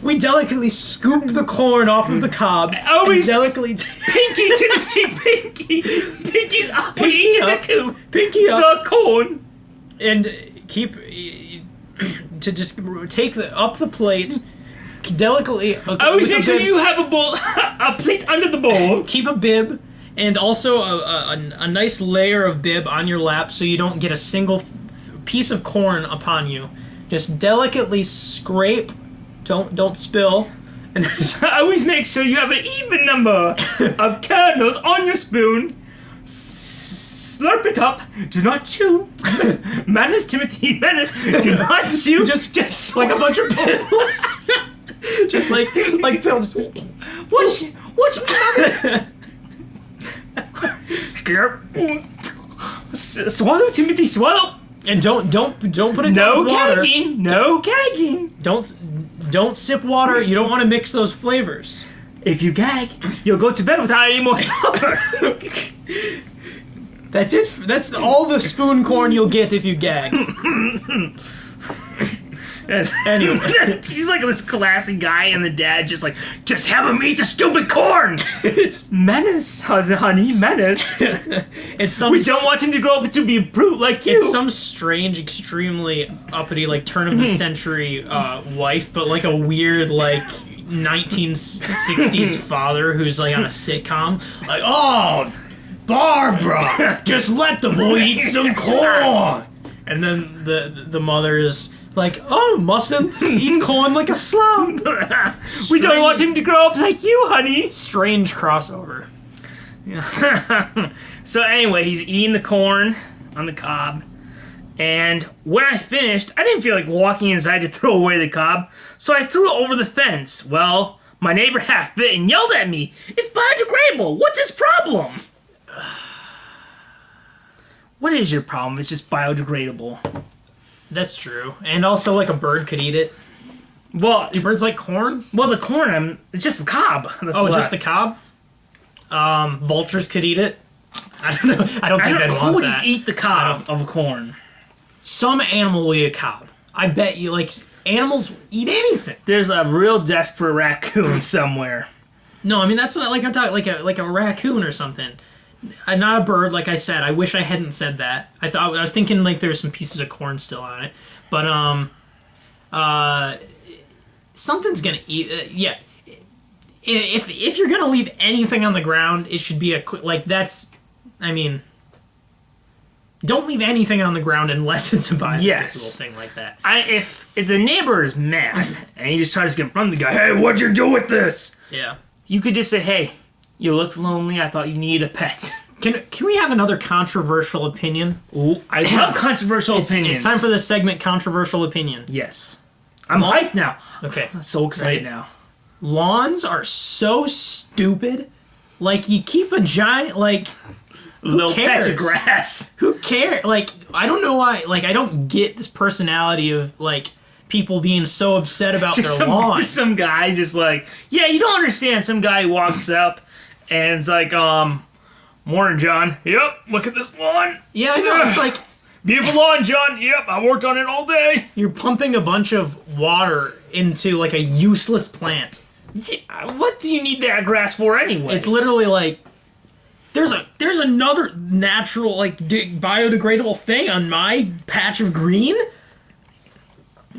We delicately scoop the corn off of the cob. Always delicately. Pinky, Timothy. Pinky's up. Pinky up. Pinky up. The corn. And keep to just take up the plate. Delicately. Always make sure you have a plate under the bowl. Keep a bib, and also a nice layer of bib on your lap, so you don't get a single piece of corn upon you. Just delicately scrape. Don't spill. And always make sure you have an even number of kernels on your spoon. Slurp it up. Do not chew. Madness, Timothy. Madness. Do not chew. Just like a bunch of pills. Just like pills. Watch me. Swallow, Timothy. Swallow. And don't put it down with water. No gagging. Don't sip water. You don't want to mix those flavors. If you gag, you'll go to bed without any more supper. That's it. That's all the spoon corn you'll get if you gag. Anyway. He's like this classy guy, and the dad just have him eat the stupid corn. It's menace, honey, menace. It's some. We don't want him to grow up to be a brute like you. It's some strange, extremely uppity, like turn of the century wife, but like a weird, like 1960s father who's like on a sitcom. Like, oh, Barbara, just let the boy eat some corn. And then the mother is like, oh, mustn't eat corn like a slum. We don't want him to grow up like you, honey. Strange crossover. So anyway, he's eating the corn on the cob. And when I finished, I didn't feel like walking inside to throw away the cob, so I threw it over the fence. Well, my neighbor half bit and yelled at me, "It's biodegradable! What's his problem?" What is your problem? It's just biodegradable. That's true. And also, like, a bird could eat it. Well, Do birds like corn? the corn, it's just the cob. That's Oh, left. just the cob? Vultures could eat it. I don't know. I don't think they'd want who would that. just eat the cob of a corn? Some animal will eat a cob. I bet you, like, animals eat anything. There's a real desperate raccoon somewhere. No, I mean, that's not like I'm talking like a raccoon or something. Not a bird, like I said. I wish I hadn't said that. I was thinking like there was some pieces of corn still on it, but something's gonna eat. Yeah, if you're gonna leave anything on the ground, it should be like that's. I mean, don't leave anything on the ground unless it's a biodegradable thing like that. If the neighbor is mad and he just tries to confront the guy, "Hey, what'd you do with this?" Yeah. You could just say, "Hey, you looked lonely. I thought you needed a pet." Can we have another controversial opinion? Ooh, I love controversial opinions. It's time for this segment, controversial opinion. Yes. I'm hyped now. Okay. I'm so excited now. Lawns are so stupid. Like, you keep a giant, like, Little cares? patch of grass. who cares? Like, I don't know why, like, I don't get this personality of, like, people being so upset about their lawn. Just some guy just like, yeah, you don't understand. Some guy walks up and it's like, morning, John. Yep, look at this lawn. Yeah, I know, it's like, Beautiful lawn, John. Yep, I worked on it all day. you're pumping a bunch of water into, like, a useless plant. Yeah, what do you need that grass for anyway? It's literally like, there's another natural, like, biodegradable thing on my patch of green?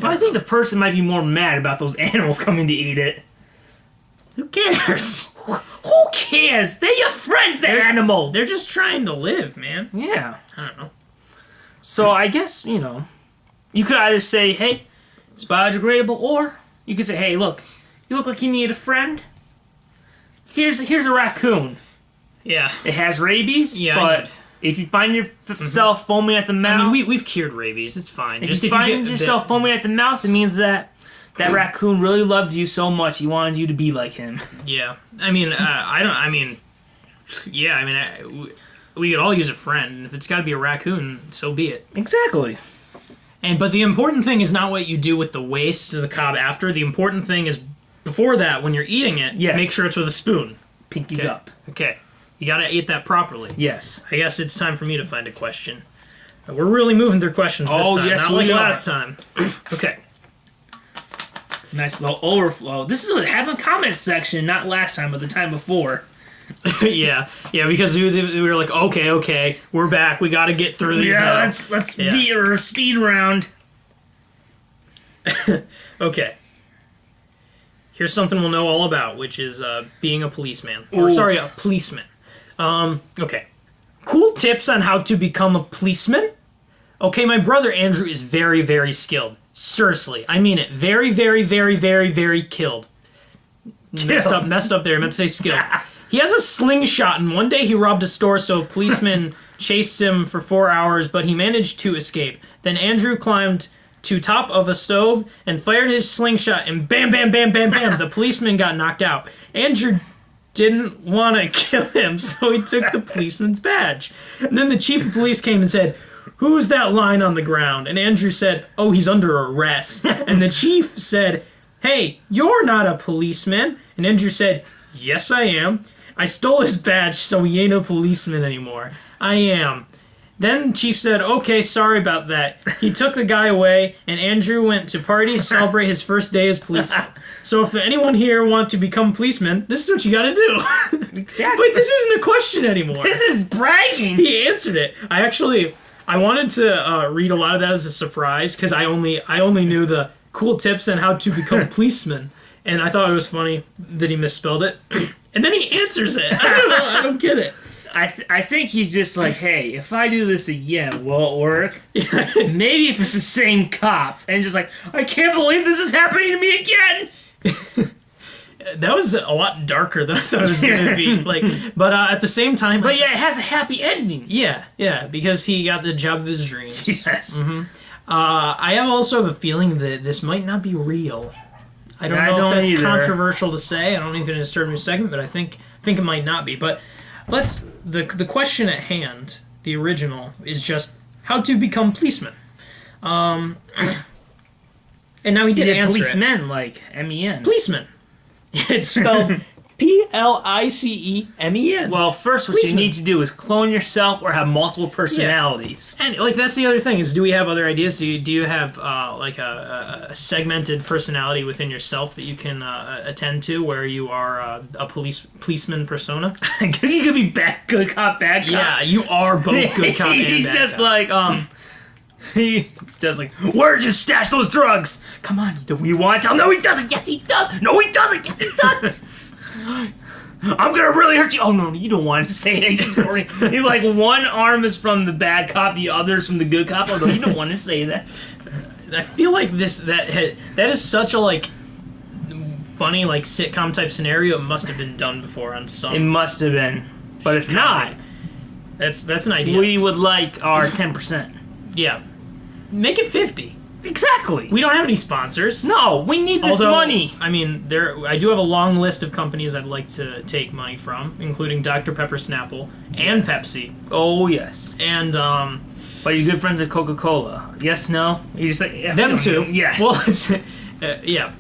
I think the person might be more mad about those animals coming to eat it. Who cares? Who cares? They're your friends, the animals. They're just trying to live, man. Yeah. I don't know. So I guess, you could either say, hey, it's biodegradable, or you could say, hey, look, you look like you need a friend. Here's a raccoon. Yeah. It has rabies, Yeah, but if you find yourself foaming at the mouth... I mean, we've cured rabies. It's fine. If you find yourself foaming at the mouth, it means that raccoon really loved you so much he wanted you to be like him. Yeah. I mean, we could all use a friend, and if it's got to be a raccoon, so be it. Exactly. But the important thing is not what you do with the waste of the cob after. The important thing is before that, when you're eating it, make sure it's with a spoon. Pinkies up. Okay. You gotta eat that properly. Yes. I guess it's time for me to find a question. We're really moving through questions this time, yes, not we like are. last time. Okay. Nice little overflow. This is what happened in the comment section, not last time, but the time before. yeah, because we were like, okay, we're back. We got to get through these. Yeah, now. let's beat our speed round. Okay. Here's something we'll know all about, which is being a policeman. Ooh. A policeman. Okay. Cool tips on how to become a policeman? Okay, my brother Andrew is very, very skilled. Seriously, I mean it. Very, very, very, very, very killed. Messed up there. I meant to say skilled. He has a slingshot, and one day he robbed a store, so a policeman chased him for 4 hours, but he managed to escape. Then Andrew climbed to top of a stove and fired his slingshot, and bam, bam, bam, bam, bam, the policeman got knocked out. Andrew didn't want to kill him, so he took the policeman's badge. And then the chief of police came and said, "Who's that line on the ground?" And Andrew said, "Oh, he's under arrest." And the chief said, "Hey, you're not a policeman." And Andrew said, "Yes, I am. I stole his badge, so he ain't a policeman anymore. I am." Then Chief said, okay, sorry about that. He took the guy away, and Andrew went to party to celebrate his first day as policeman. So if anyone here want to become policemen, this is what you gotta do. Exactly. Wait, this isn't a question anymore. This is bragging. He answered it. I wanted to read a lot of that as a surprise, because I only knew the cool tips on how to become policeman. And I thought it was funny that he misspelled it. And then he answers it. I don't know. I don't get it. I think he's just like, hey, if I do this again, will it work? Maybe if it's the same cop. And just like, I can't believe this is happening to me again. That was a lot darker than I thought it was going to be. But at the same time... But yeah, it has a happy ending. Yeah, because he got the job of his dreams. Yes. Mm-hmm. I also have a feeling that this might not be real. I don't know if that's either. Controversial to say. I don't even want to start a new segment, but I think it might not be. But the question at hand, the original, is just how to become policeman. And now he did answer policemen, it. like MEN. Policeman. It's spelled Plicemen. Well, first what Policeman. you need to do is clone yourself or have multiple personalities. And that's the other thing is, do we have other ideas? Do you have like a segmented personality within yourself that you can attend to, where you are a policeman persona? Because you could be good cop, bad cop. Yeah, you are both good cop and He's bad just cop. like he's just like, where'd you stash those drugs? Come on, do we want to tell? No, he doesn't. Yes, he does. No, he doesn't. Yes, he does. I'm gonna really hurt you. Oh no, you don't want to say it. He's like, one arm is from the bad cop, the other is from the good cop. Oh no, you don't want to say that. I feel like that is such a funny sitcom type scenario. It must have been done before on some. It must have been, but if not, that's an idea. we would like our 10%. Yeah, make it 50. Exactly. We don't have any sponsors. No, we need this money. I mean, I do have a long list of companies I'd like to take money from, including Dr. Pepper Snapple and Pepsi. Oh yes. And But your good friends at Coca-Cola. Yes, no. You just like them too. Yeah. Well, it's, yeah.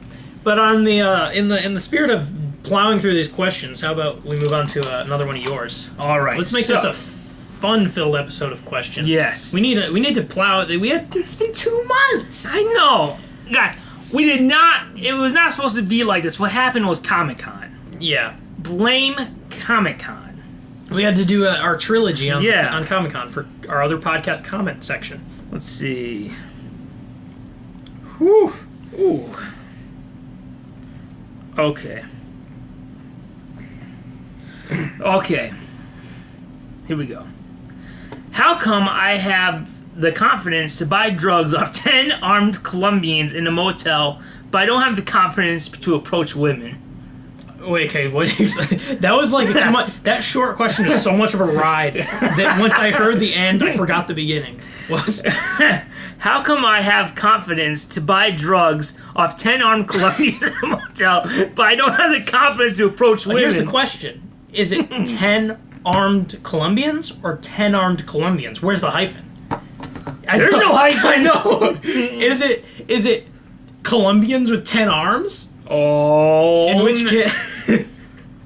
But on the in the spirit of plowing through these questions, how about we move on to another one of yours? All right. Let's make this a fun-filled episode of questions. Yes. We need to plow. It's been 2 months. I know. God, we did not. It was not supposed to be like this. What happened was Comic-Con. Yeah. Blame Comic-Con. We had to do our trilogy on Yeah. on Comic-Con for our other podcast comment section. Let's see. Whew. Ooh. Okay. Okay. Here we go. How come I have the confidence to buy drugs off 10 armed Colombians in a motel, but I don't have the confidence to approach women? Wait, okay, what did you say? That was too much. That short question is so much of a ride that once I heard the end, I forgot the beginning. How come I have confidence to buy drugs off 10 armed Colombians in a motel, but I don't have the confidence to approach women? Here's the question. Is it 10 armed Colombians or 10 armed Colombians? Where's the hyphen? There's no hyphen. I know. Is it Colombians with 10 arms? Oh. In which case...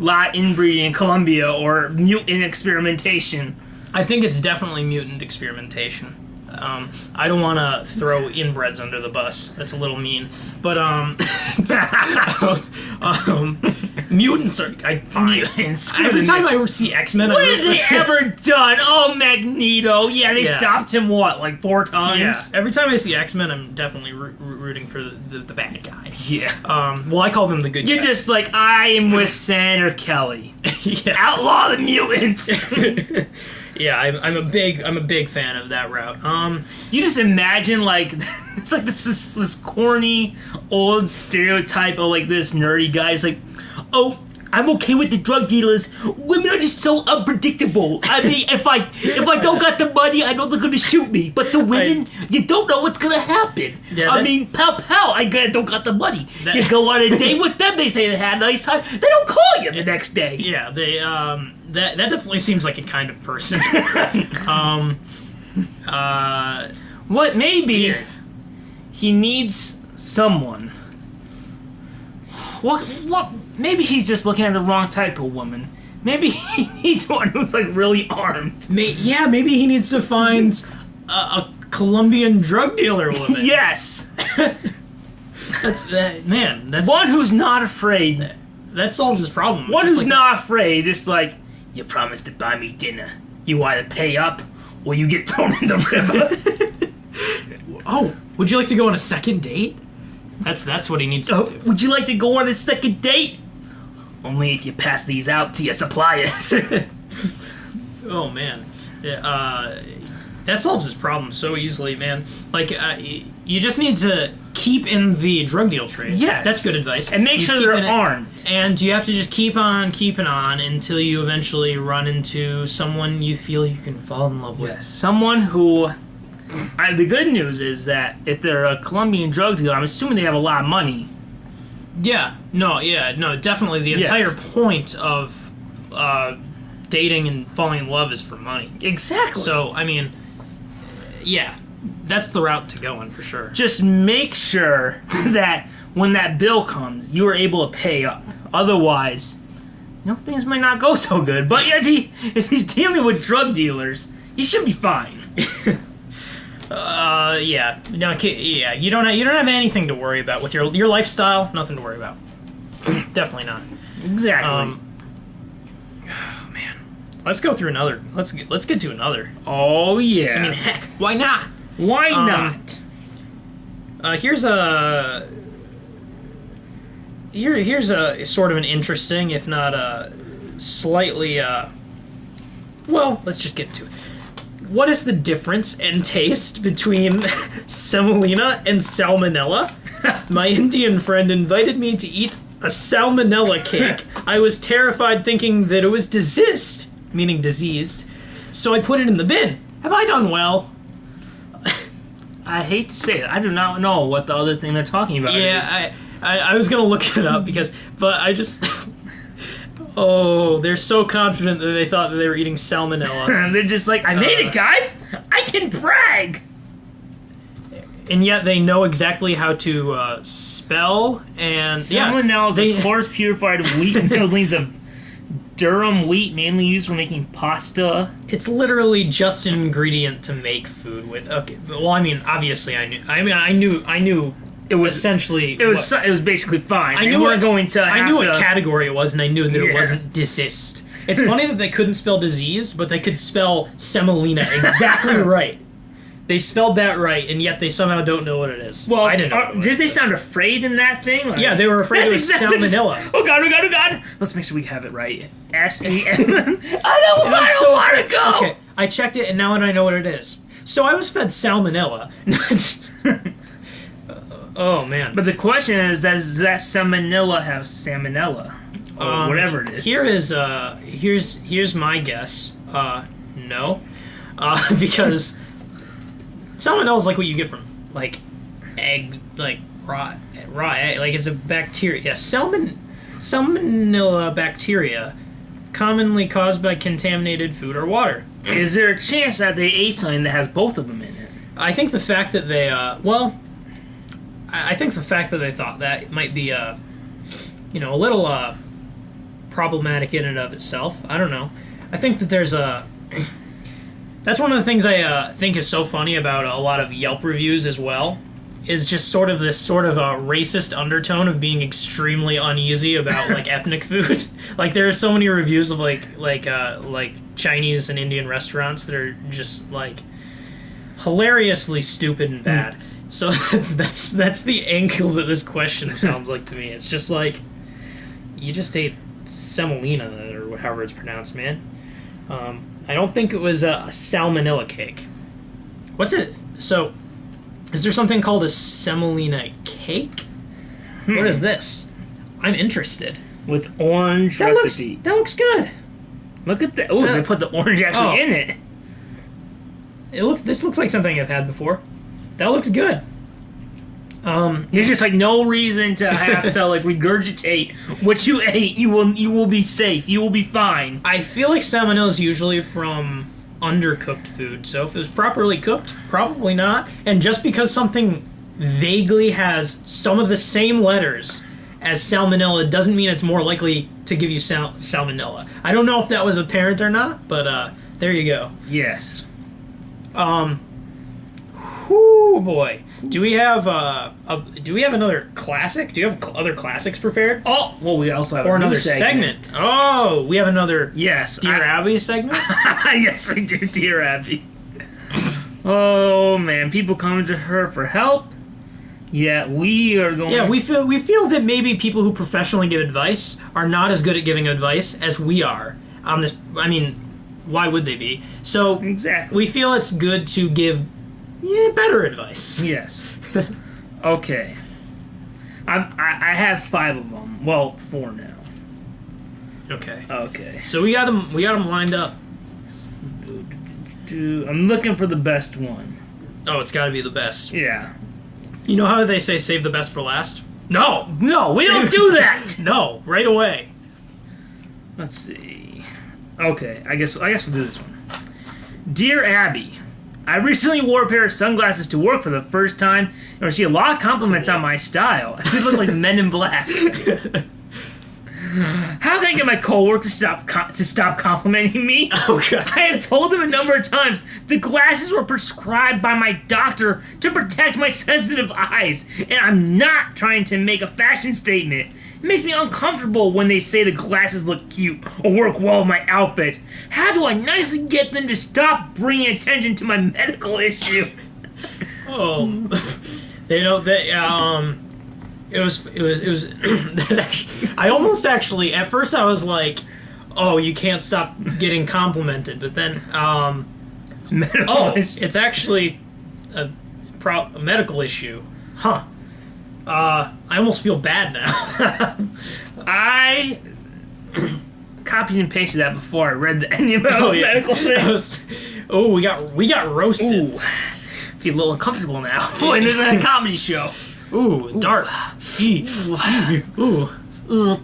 Lot inbreeding in Colombia or mutant experimentation. I think it's definitely mutant experimentation. I don't want to throw inbreds under the bus. That's a little mean. But, mutants are... fine. Mutants. Every time I see X-Men... What have they ever done? Oh, Magneto. Yeah, they Yeah. stopped him, 4 times? Yeah. Every time I see X-Men, I'm definitely rooting for the bad guys. Yeah. Well, I call them the good You're guys. just like, I am with Senator Kelly. Yeah. Outlaw the mutants. Yeah, I'm a big fan of that route. You just imagine it's like this corny old stereotype of this nerdy guy. It's like, oh, I'm okay with the drug dealers. Women are just so unpredictable. I mean, if I don't got the money, I know they're gonna shoot me. But the women, you don't know what's gonna happen. Yeah, I mean, pow pow. I don't got the money. You go on a date with them. They say they had a nice time. They don't call you the next day. Yeah, they that definitely seems like a kind of person. What? Maybe Weird. he needs someone. What? Maybe he's just looking at the wrong type of woman. Maybe he needs one who's like really armed. Maybe he needs to find a Colombian drug dealer woman. Yes. That's One who's not afraid. that solves his problem. One Just who's like not afraid. Just like, you promised to buy me dinner. You either pay up or you get thrown in the river. Oh, would you like to go on a second date? That's what he needs to do. Would you like to go on a second date? Only if you pass these out to your suppliers. Oh man, yeah, that solves his problem so easily, man. Like, you just need to keep in the drug deal trade. Yes. That's good advice. And make You sure keep they're in it, armed. and you have to just keep on keeping on until you eventually run into someone you feel you can fall in love with. Yes. Someone who... the good news is that if they're a Colombian drug dealer, I'm assuming they have a lot of money. Yeah, no, definitely. The Yes. entire point of dating and falling in love is for money. Exactly. So, I mean, yeah, that's the route to go on for sure. Just make sure that when that bill comes, you are able to pay up. Otherwise, things might not go so good. But if he's dealing with drug dealers, he should be fine. Yeah, no, yeah, you don't have anything to worry about with your lifestyle. Nothing to worry about. Definitely not. Exactly. Oh man, let's go through another. Let's get to another. Oh yeah. I mean, heck, why not? Why not? Here's a sort of an interesting, if not a slightly. Well, let's just get into it. What is the difference in taste between semolina and salmonella? My Indian friend invited me to eat a salmonella cake. I was terrified thinking that it was diseased, meaning diseased, so I put it in the bin. Have I done well? I hate to say it. I do not know what the other thing they're talking about is. Yeah, I was going to look it up but I just... Oh, they're so confident that they thought that they were eating salmonella. They're just like, I made it, guys! I can brag! And yet they know exactly how to spell and... Salmonella is a coarse purified wheat middlings of durum wheat, mainly used for making pasta. It's literally just an ingredient to make food with. Okay, well, I mean, obviously I knew it was essentially... It was basically fine. I knew we're going to I knew what category it was, and I knew that it Yeah. wasn't diseased. It's funny that they couldn't spell disease, but they could spell semolina exactly right. They spelled that right, and yet they somehow don't know what it is. Well, I didn't know. What it was, did they but- sound afraid in that thing? Like, Yeah, they were afraid it was salmonella. Oh god, oh god, oh god! Let's make sure we have it right. S-E-N. I don't And I'm so want to afraid- go! Okay, I checked it, and now I know what it is. So I was fed salmonella. Oh, man. But the question is, does that salmonella have salmonella? Or whatever it is. Here's my guess. No. Because salmonella is like what you get from, like, egg, like, raw egg. Like, it's a bacteria. Yeah, salmonella bacteria, commonly caused by contaminated food or water. Is there a chance that they ate something that has both of them in it? I think the fact that they, I think the fact that they thought that might be, a little, problematic in and of itself. I don't know. I think that there's a... That's one of the things I think is so funny about a lot of Yelp reviews as well, is just sort of this sort of a racist undertone of being extremely uneasy about, like, ethnic food. Like, there are so many reviews of, like Chinese and Indian restaurants that are just, like, hilariously stupid and bad. So that's the angle that this question sounds like to me. It's just like, you just ate semolina, or however it's pronounced, man. I don't think it was a salmonella cake. What's it? So, is there something called a semolina cake? What is this? I'm interested. With orange That recipe. looks good. Look at that. Oh, they put the orange actually in it. This looks like something I've had before. That looks good. There's just like no reason to have to like regurgitate what you ate. You will be safe. You will be fine. I feel like salmonella is usually from undercooked food, so if it was properly cooked, probably not. And just because something vaguely has some of the same letters as salmonella doesn't mean it's more likely to give you salmonella. I don't know if that was apparent or not, but there you go. Yes. Whoo boy. Do we have another classic? Do you have other classics prepared? Oh, well, we also have Or a new another segment? Oh, we have another Yes. Dear Abby segment? Yes, we do, Dear Abby. Oh man, people coming to her for help. Yeah, we are going. Yeah, we feel that maybe people who professionally give advice are not as good at giving advice as we are on this. I mean, why would they be? So Exactly. we feel it's good to give better advice. Yes. Okay. I have 5 of them. Well, 4 now. Okay. Okay. So we got them lined up. I'm looking for the best one. Oh, it's got to be the best. Yeah. You know how they say save the best for last? No, No, we don't do that. no, right away. Let's see. Okay, I guess we'll do this one. Dear Abby, I recently wore a pair of sunglasses to work for the first time and received a lot of compliments on my style. They look like Men in Black. How can I get my coworkers to stop complimenting me? Okay. I have told them a number of times the glasses were prescribed by my doctor to protect my sensitive eyes, and I'm not trying to make a fashion statement. It makes me uncomfortable when they say the glasses look cute or work well with my outfit. How do I nicely get them to stop bringing attention to my medical issue? Oh, It was. I almost actually at first I was like, "Oh, you can't stop getting complimented," but then, It's medical issue. it's actually a medical issue, huh? I almost feel bad now. I copied and pasted that before I read any about medical things. We got roasted. Ooh, feel a little uncomfortable now. Boy, this is a comedy show. Ooh, dark. Ooh.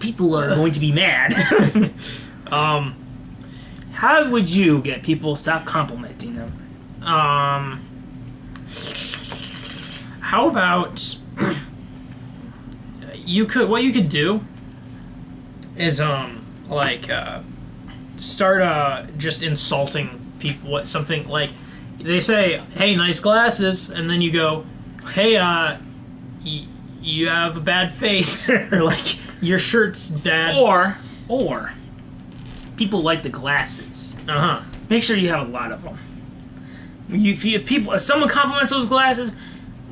People are going to be mad. How would you get people to stop complimenting them? How about what you could do is start just insulting people. Something like they say, "Hey, nice glasses," and then you go, "Hey, you have a bad face," or like your shirt's bad. Or people like the glasses. Make sure you have a lot of them. If someone compliments those glasses,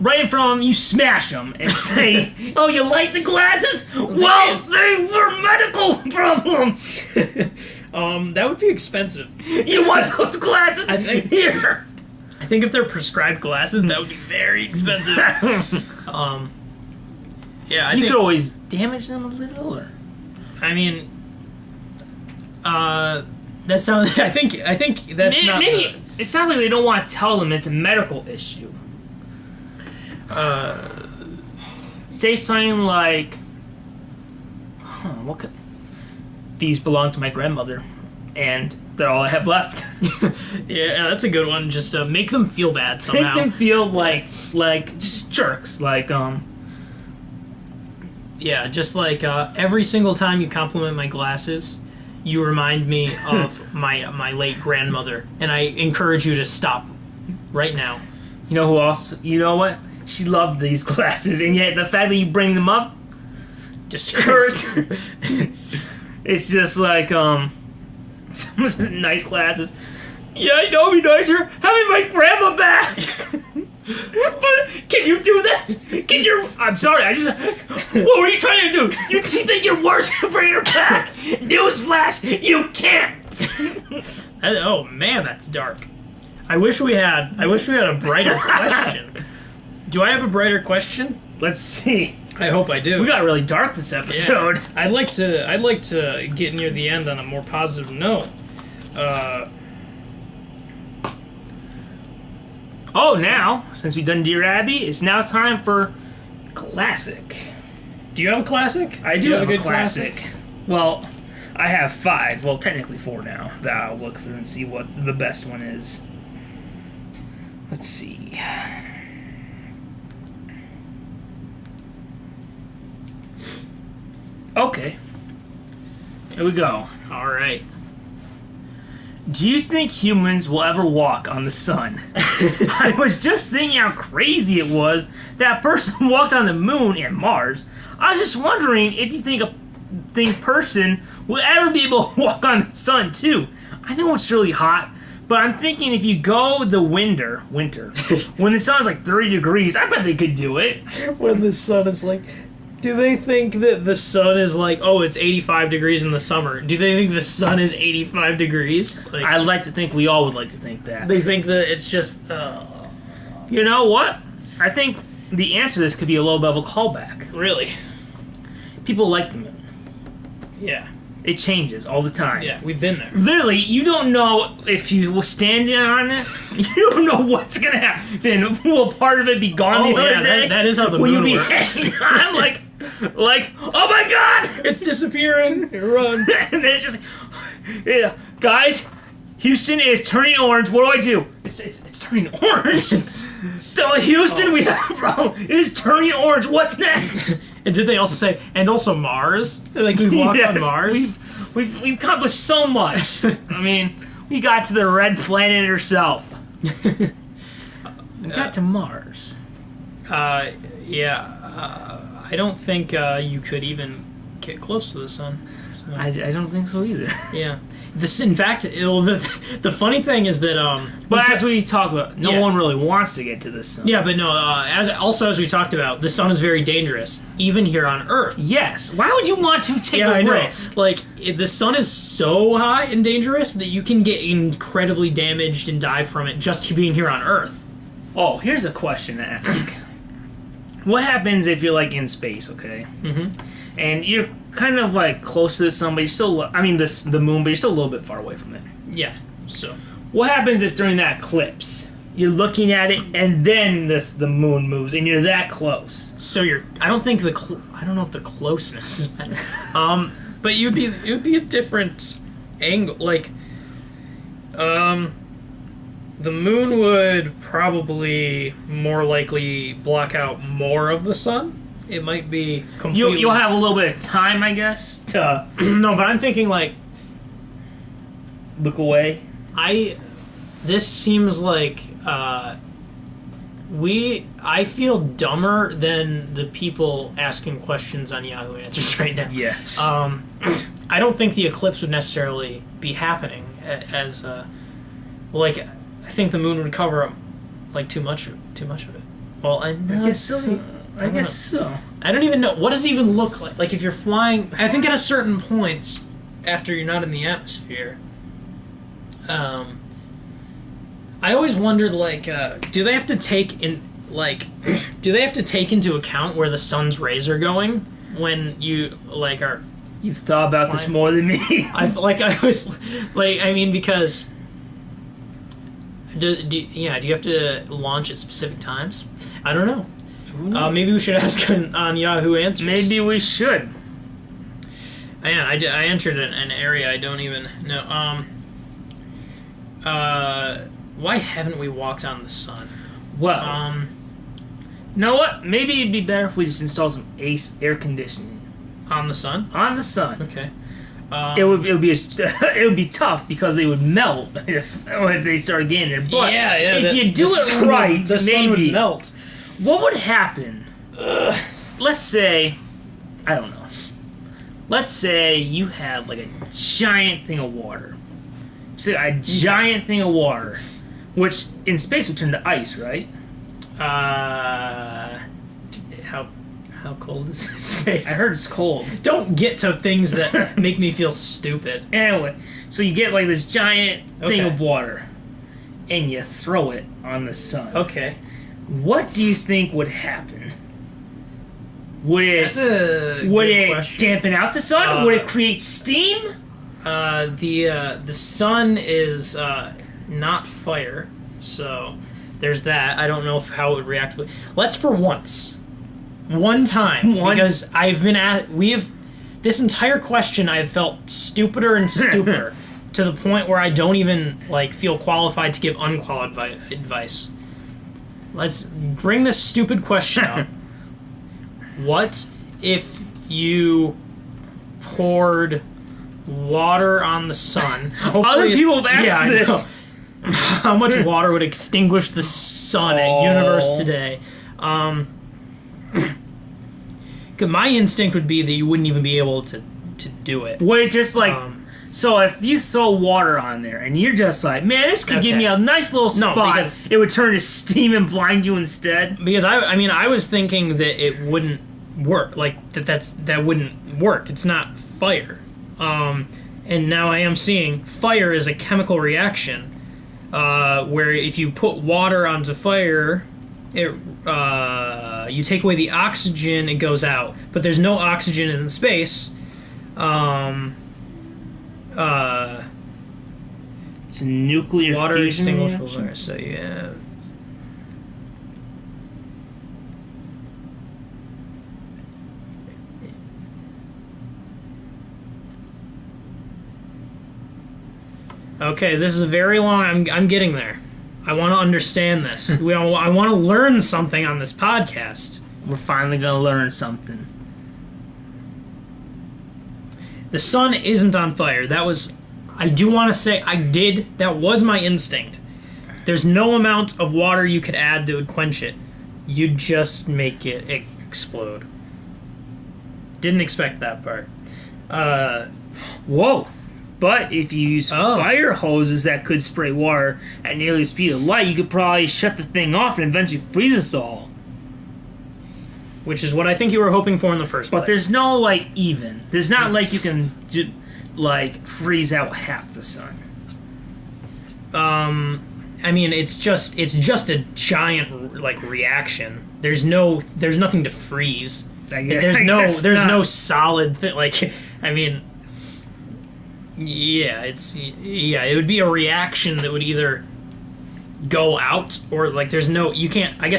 right in front of them, you smash them and say, "Oh, you like the glasses? Well, they were medical problems." That would be expensive. You want those glasses? I think Here. I think if they're prescribed glasses, that would be very expensive. Yeah, You could always damage them a little, or I mean, that sounds. I think that's not. maybe it sounds like they don't want to tell them it's a medical issue. Say something like, what could... These belong to my grandmother, and they're all I have left. Yeah, that's a good one. Just make them feel bad somehow. Make them feel like just jerks. Yeah, just like every single time you compliment my glasses, you remind me of my late grandmother, and I encourage you to stop right now. You know who else? You know what? She loved these glasses, and yet the fact that you bring them up, Discouraged. it's just like someone said nice glasses. Yeah, you know, it'd be nicer having my grandma back. But can you do that? I'm sorry, what were you trying to do? You think you're worse for your back? Newsflash, you can't. Oh man, that's dark. I wish we had a brighter question. Do I have a brighter question? Let's see. I hope I do. We got really dark this episode. Yeah. I'd like to get near the end on a more positive note. Now, since we've done Dear Abby, it's now time for classic. Do you have a classic? I do have a a good classic. Well, I have 5. Well, technically 4 now. That I'll look through and see what the best one is. Let's see. Okay. Here we go. All right. Do you think humans will ever walk on the sun? I was just thinking how crazy it was that person walked on the moon and Mars. I was just wondering if you think a person will ever be able to walk on the sun too. I know it's really hot, but I'm thinking if you go the winter, when the sun's like 30 degrees, I bet they could do it. When the sun is like... Do they think that the sun is like, oh, it's 85 degrees in the summer? Do they think the sun is 85 degrees? Like, I'd like to think we all would like to think that. they think that it's just... You know what? I think the answer to this could be a little bit of a callback. Really? People like the moon. Yeah. It changes all the time. Yeah, we've been there. Literally, you don't know if you will stand on it. You don't know what's gonna happen. Will part of it be gone the other day? That is how the Will moon you be works. hanging on like, oh my god! It's disappearing. Run. And then it's just, yeah, guys, Houston is turning orange. What do I do? It's turning orange. So Houston, we have a problem. It is turning orange. What's next? And did they also say, and also Mars? Like, we walked on Mars? We've accomplished so much. I mean, we got to the red planet herself. We got to Mars. I don't think you could even get close to the sun. So, I don't think so either. yeah. In fact, the funny thing is that... But as we talked about, no Yeah. one really wants to get to the sun. Yeah, but no, as we talked about, the sun is very dangerous, even here on Earth. Yes. Why would you want to take Yeah, a I know. risk? Like, the sun is so high and dangerous that you can get incredibly damaged and die from it just being here on Earth. Oh, here's a question to ask. What happens if you're, like, in space, okay? Mm-hmm. And you're kind of, like, close to the sun, but you're still... I mean, the moon, but you're still a little bit far away from it. Yeah, so... What happens if during that eclipse, you're looking at it, and then the moon moves, and you're that close? So I don't think I don't know if the closeness is better. But it would be a different angle. Like, the moon would probably more likely block out more of the sun. It might be completely... You'll have a little bit of time, I guess, to No, but I'm thinking, like, look away. This seems like, I feel dumber than the people asking questions on Yahoo Answers right now. Yes. I don't think the eclipse would necessarily be happening as, like, I think the moon would cover up, like, too much of it. Well, I guess so. I guess so. I don't even know. What does it even look like? Like, if you're flying... I think at a certain point, after you're not in the atmosphere... I always wondered, like, do they have to take into account where the sun's rays are going when you, like, are... You've thought about this more than me. Because... Do you have to launch at specific times? I don't know. Maybe we should ask on Yahoo Answers. Maybe we should. Man, I entered an area I don't even know. Why haven't we walked on the sun? Well, you know what? Maybe it'd be better if we just installed some air conditioning On the sun? on the sun. Okay. It would be tough because they would melt if they started getting there. But if you do it right, the sun would maybe melt. what would happen? Let's say, I don't know. Let's say you had like a giant thing of water. So a giant thing of water, which in space would turn to ice, right? How cold is space? I heard it's cold. Don't get to things that make me feel stupid. Anyway, so you get like this giant thing Okay. of water, and you throw it on the sun. Okay. What do you think would happen? Would That's a would good it question. dampen out the sun? Would it create steam? The sun is not fire, so there's that. I don't know how it would react. Let's for one time, because I've been this entire question I've felt stupider and stupider to the point where I don't even like feel qualified to give unqualified advice. Let's bring this stupid question up. What if you poured water on the sun. Other people have asked this. I know. How much water would extinguish the sun at Universe Today? 'Cause my instinct would be that you wouldn't even be able to do it. Would it just like... so if you throw water on there and you're just like, man, this could give me a nice little spot, because it would turn to steam and blind you instead? Because I was thinking that it wouldn't work. Like that wouldn't work. It's not fire. And now I am seeing fire is a chemical reaction. Where if you put water onto fire, you take away the oxygen, it goes out. But there's no oxygen in space. It's a nuclear water fusion extinguishable reaction. fire. So yeah. Okay, this is a very long. I'm getting there. I want to understand this. I want to learn something on this podcast. We're finally gonna learn something. The sun isn't on fire. That was. I do want to say I did. That was my instinct. There's no amount of water you could add that would quench it. You'd just make it explode. Didn't expect that part. Whoa. But if you use fire hoses that could spray water at nearly the speed of light, you could probably shut the thing off and eventually freeze us all. Which is what I think you were hoping for in the first place. But there's no, like, even. There's not like you can, freeze out half the sun. I mean, it's just a giant, like, reaction. There's nothing to freeze. There's no solid thing. Like, I mean... Yeah, it would be a reaction that would either go out or like there's no you can't like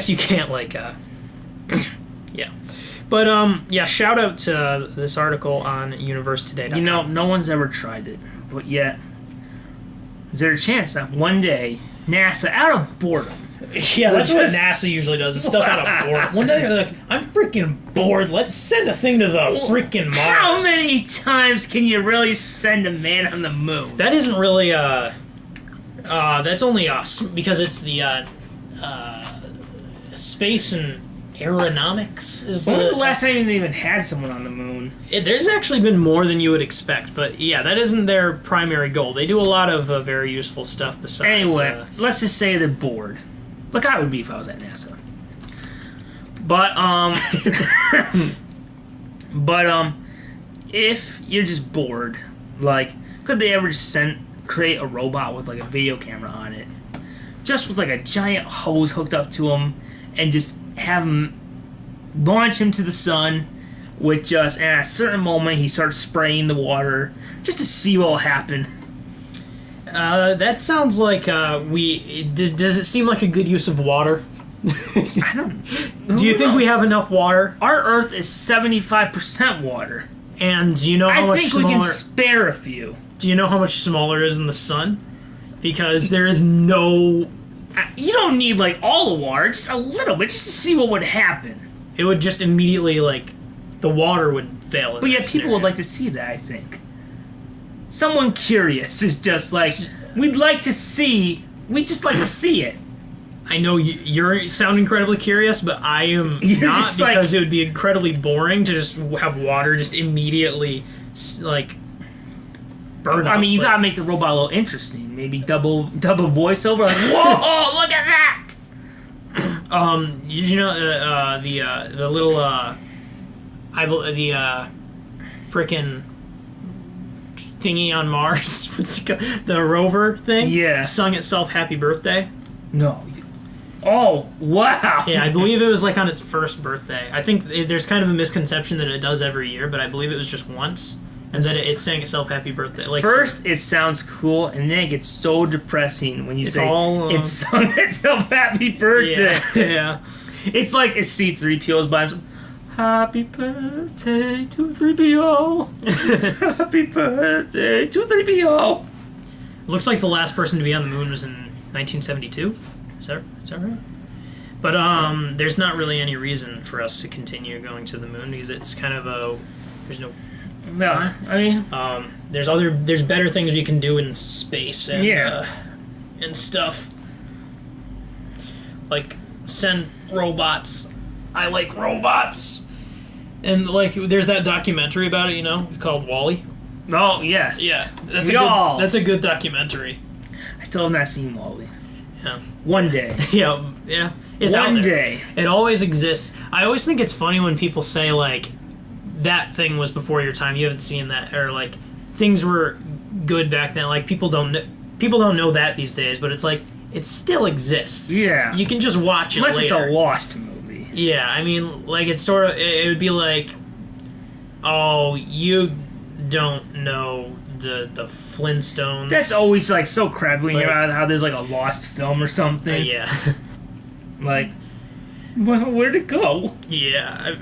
yeah. But yeah, shout out to this article on universetoday.com. You know, no one's ever tried it, but yet is there a chance that one day NASA, out of boredom, yeah, that's what NASA usually does. Is stuff out of boredom. One day they're like, I'm freaking bored. Let's send a thing to the freaking Mars. How many times can you really send a man on the moon? That isn't really that's only us because it's the space and aeronautics. When was the last time they even had someone on the moon? There's actually been more than you would expect, but yeah, that isn't their primary goal. They do a lot of very useful stuff besides. Anyway, let's just say they're bored. Like I would be if I was at NASA. But if you're just bored, like, could they ever just create a robot with like a video camera on it, just with like a giant hose hooked up to him, and just have him launch him to the sun with just, and at a certain moment he starts spraying the water just to see what will happen. That sounds like does it seem like a good use of water? I don't. Do you think we have enough water? Our Earth is 75% water. And do you know how much smaller? I think we can spare a few. Do you know how much smaller is in the sun? Because there is no. You don't need like all the water, just a little bit, just to see what would happen. It would just immediately the water would fail. But yet people would like to see that. I think. Someone curious is just like, we'd like to see. We just like to see it. I know you're sound incredibly curious, but I am not, because it would be incredibly boring to just have water just immediately burn up. I mean, you gotta make the robot a little interesting. Maybe double voiceover. Like, whoa! Look at that! Did you know the little frickin' thingy on Mars? What's it called? The rover thing? Yeah. Sung itself "Happy Birthday." No. Oh, wow! Yeah, I believe it was on its first birthday. I think there's kind of a misconception that it does every year, but I believe it was just once, and that it sang itself "Happy Birthday." First, it sounds cool, and then it gets so depressing when you say it sung itself "Happy Birthday." Yeah. It's like a C-3PO's by himself. Happy birthday to 3PO. Happy birthday to 3PO. Looks like the last person to be on the moon was in 1972. Is that right? But there's not really any reason for us to continue going to the moon because it's kind of there's no No, I mean, There's better things we can do in space and and stuff. Like send robots. I like robots. And like, there's that documentary about it, called WALL-E. oh yes, Yeah, that's a good documentary. I still have not seen WALL-E. Yeah, One day, yeah, it's one out there. day. It always exists. I always think it's funny when people say like, that thing was before your time. You haven't seen that, or like, things were good back then. Like people don't know that these days, but it's like it still exists. Yeah, you can just watch it unless later. it's a lost movie. Yeah, I mean, like it's sort of. It would be like, oh, you don't know the Flintstones. That's always like so crappy when you Like- hear about how there's like a lost film or something. Yeah. Like, well, where'd it go? Yeah,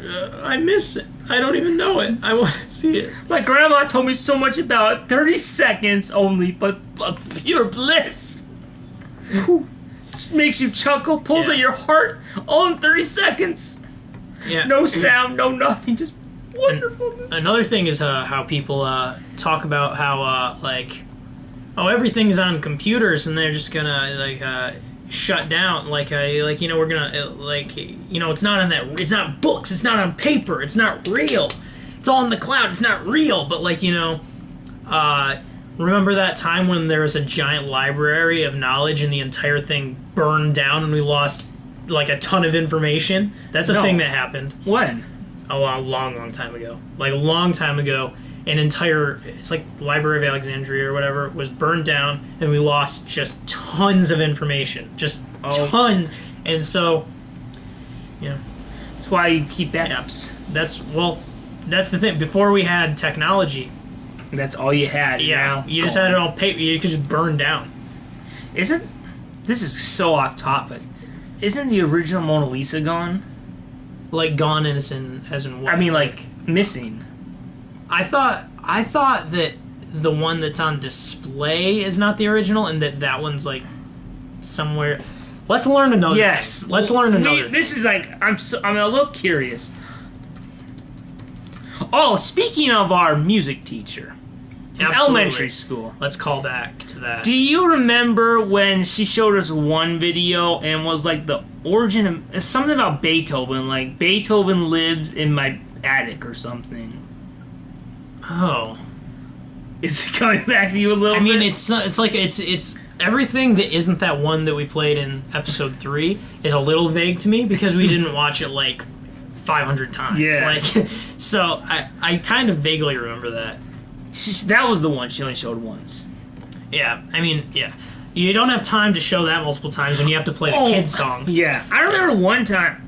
I miss it. I don't even know it. I want to see it. My grandma told me so much about it. 30 seconds only, but pure bliss. Makes you chuckle, pulls Yeah. at your heart, all in 30 seconds. Yeah. No sound, no nothing, just wonderful. Another thing is how people talk about how like, oh, everything's on computers and they're just gonna like shut down. Like we're gonna it's not on that. It's not books. It's not on paper. It's not real. It's all in the cloud. It's not real. But like remember that time when there was a giant library of knowledge and the entire thing burned down and we lost like a ton of information? That's a No. thing that happened. When? A long time ago. Like a long time ago, it's like Library of Alexandria or whatever, was burned down and we lost just tons of information. Just tons. And so, That's why you keep backups. that's the thing. Before we had technology, That's all you had. Now, you just had it all paper. You could just burn down. This is so off topic. Isn't the original Mona Lisa gone? Like gone as in what? I mean, like missing. I thought that the one that's on display is not the original, and that one's like somewhere. Let's learn another. Yes. thing. Let's learn another. This is like I'm a little curious. Oh, speaking of our music teacher, in Absolutely. elementary school. Let's call back to that. Do you remember when she showed us one video and was like the origin of something about Beethoven? Like Beethoven lives in my attic or something. Oh, Is it coming back to you a little I bit? mean, it's everything that isn't that one that we played in episode 3 is a little vague to me because we didn't watch it like 500 times. Yeah. Like, so I kind of vaguely remember that. That was the one she only showed once. Yeah, I mean, yeah. You don't have time to show that multiple times when you have to play the kids' songs. Yeah, I remember one time,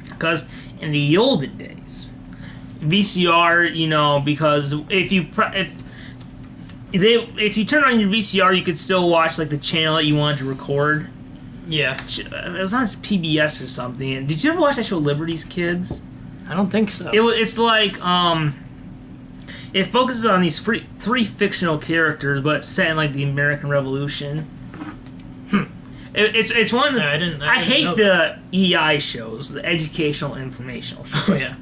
because in the olden days, VCR, because if you turn on your VCR, you could still watch like the channel that you wanted to record. Yeah. It was on PBS or something. And did you ever watch that show Liberty's Kids? I don't think so. It's like it focuses on these three fictional characters, but it's set in like the American Revolution. It's one of the, I didn't hate know the EI shows, the educational informational shows. Oh, yeah.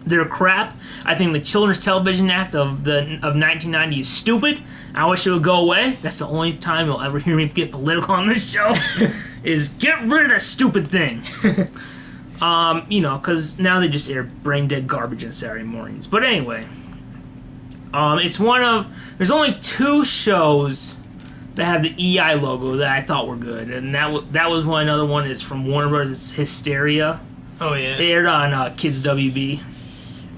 They're crap. I think the Children's Television Act of 1990 is stupid. I wish it would go away. That's the only time you'll ever hear me get political on this show. Is get rid of that stupid thing. Because now they just air brain dead garbage on Saturday mornings. But anyway, it's one of there's only 2 shows that have the EI logo that I thought were good, and that was one. Another one is from Warner Bros. It's Hysteria. Oh yeah. It aired on Kids WB.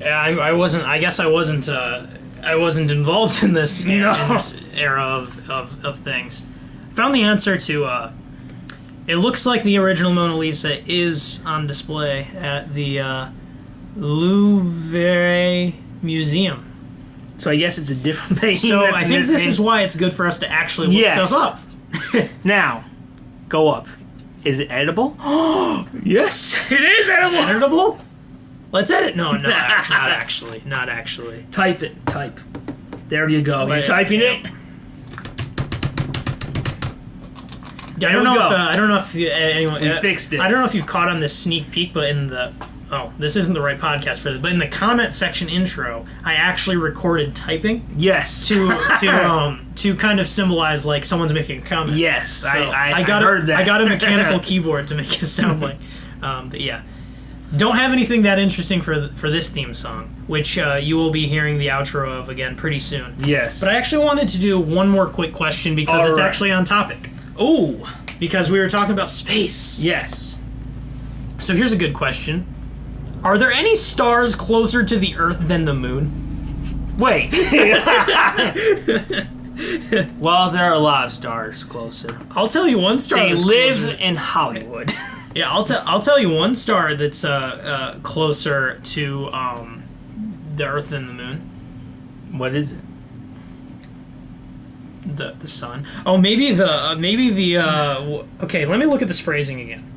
Yeah, I wasn't. I guess I wasn't. I wasn't involved in this, in this era of things. Found the answer to. It looks like the original Mona Lisa is on display at the Louvre Museum. So I guess it's a different painting. So that's I think this missing. is why it's good for us to actually look Yes. stuff up. Now, go up. Is it edible? Yes, it is edible. Editable? Let's edit. No, not actually. Not actually. Type it. Type. There you go. You're Wait, typing yeah. it. I don't know if anyone We fixed it. I don't know if you've caught on this sneak peek, but in the oh, this isn't the right podcast for this, but in the comment section intro, I actually recorded typing Yes. to kind of symbolize like someone's making a comment. Yes, So I got heard that. I got a mechanical keyboard to make it sound like. But yeah, don't have anything that interesting for this theme song, which you will be hearing the outro of again pretty soon. Yes. But I actually wanted to do one more quick question because All it's right. actually on topic. Ooh. Because we were talking about space. Yes. So here's a good question. Are there any stars closer to the Earth than the Moon? Wait. Well, there are a lot of stars closer. I'll tell you one star. They that's live closer. in Hollywood. Yeah, I'll tell you one star that's closer to the Earth than the Moon. What is it? The sun. Oh, maybe the okay, let me look at this phrasing again.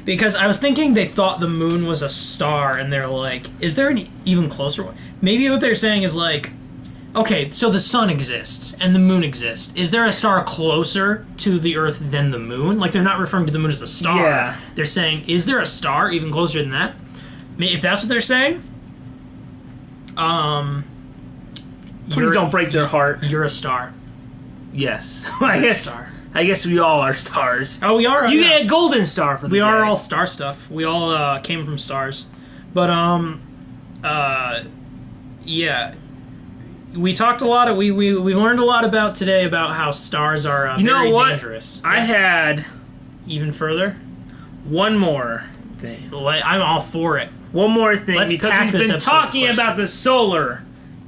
Because I was thinking they thought the moon was a star, and they're like, is there an even closer one? Maybe what they're saying is like, okay, so the sun exists and the moon exists. Is there a star closer to the Earth than the moon? Like, they're not referring to the moon as a star. Yeah. They're saying, is there a star even closer than that? If that's what they're saying, Please don't break their heart. You're a star. Yes. You're I a guess. star. I guess we all are stars. Oh, we are. You yeah. get a golden star for the We day. are all star stuff. We all came from stars. But yeah. We talked a lot of we learned a lot about today about how stars are You know very what? dangerous. I had Even further, one more thing. I'm all for it. One more thing, Let's because pack we've this been episode talking with about the solar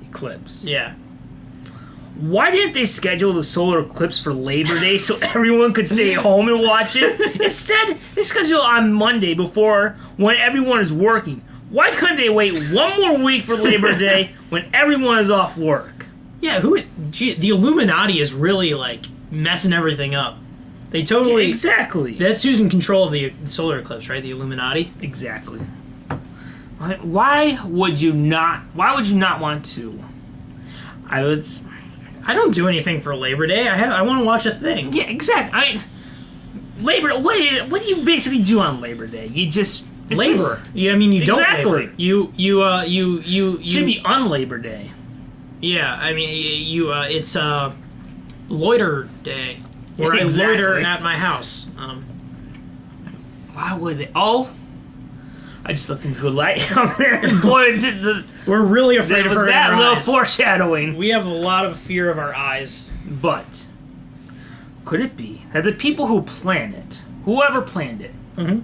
eclipse. Yeah. Why didn't they schedule the solar eclipse for Labor Day so everyone could stay home and watch it? Instead, they scheduled it on Monday before when everyone is working. Why couldn't they wait one more week for Labor Day when everyone is off work? Yeah, the Illuminati is really like messing everything up. They totally Exactly. That's who's in control of the solar eclipse, right? The Illuminati. Exactly. Why would you not want to? I don't do anything for Labor Day. I want to watch a thing. Yeah, exactly. I mean, what do you basically do on Labor Day? You just Labor. Yeah, I mean you don't Exactly. labor. You should be on Labor Day. Yeah, I mean it's loiter day where Exactly. I loiter at my house. Why would they? Oh, I just looked into a light up there. And boy, We're really afraid there of was hurting that our little eyes. foreshadowing. We have a lot of fear of our eyes. But could it be that the people who planned it, whoever planned it,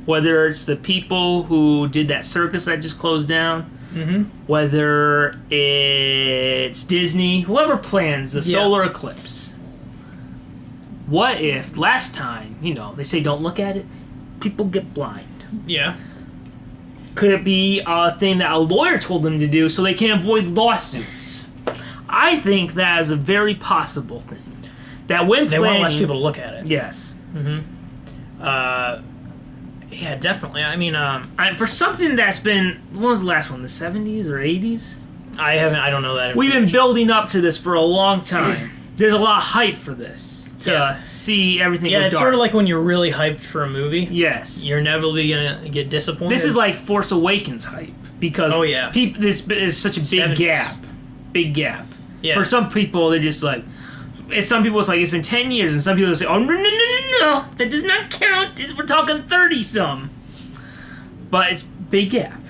whether it's the people who did that circus that just closed down, whether it's Disney, whoever plans the solar eclipse, what if last time, they say don't look at it, people get blind? Yeah. Could it be a thing that a lawyer told them to do so they can avoid lawsuits? I think that is a very possible thing. That when They planning, want less people to look at it. yes. Yeah, definitely. I mean, For something that's been, when was the last one? The 70s or 80s? I don't know that. We've been information. building up to this for a long time. There's a lot of hype for this to Yeah. see everything. Yeah, go it's dark. sort of like when you're really hyped for a movie. yes. You're inevitably gonna get disappointed. This is like Force Awakens hype because Oh, yeah. this is such a big 70s. gap. Big gap. Yeah. For some people, they're just like. Some people it's like it's been 10 years, and some people say, "Oh no, that does not count. We're talking 30-some." But it's big gap.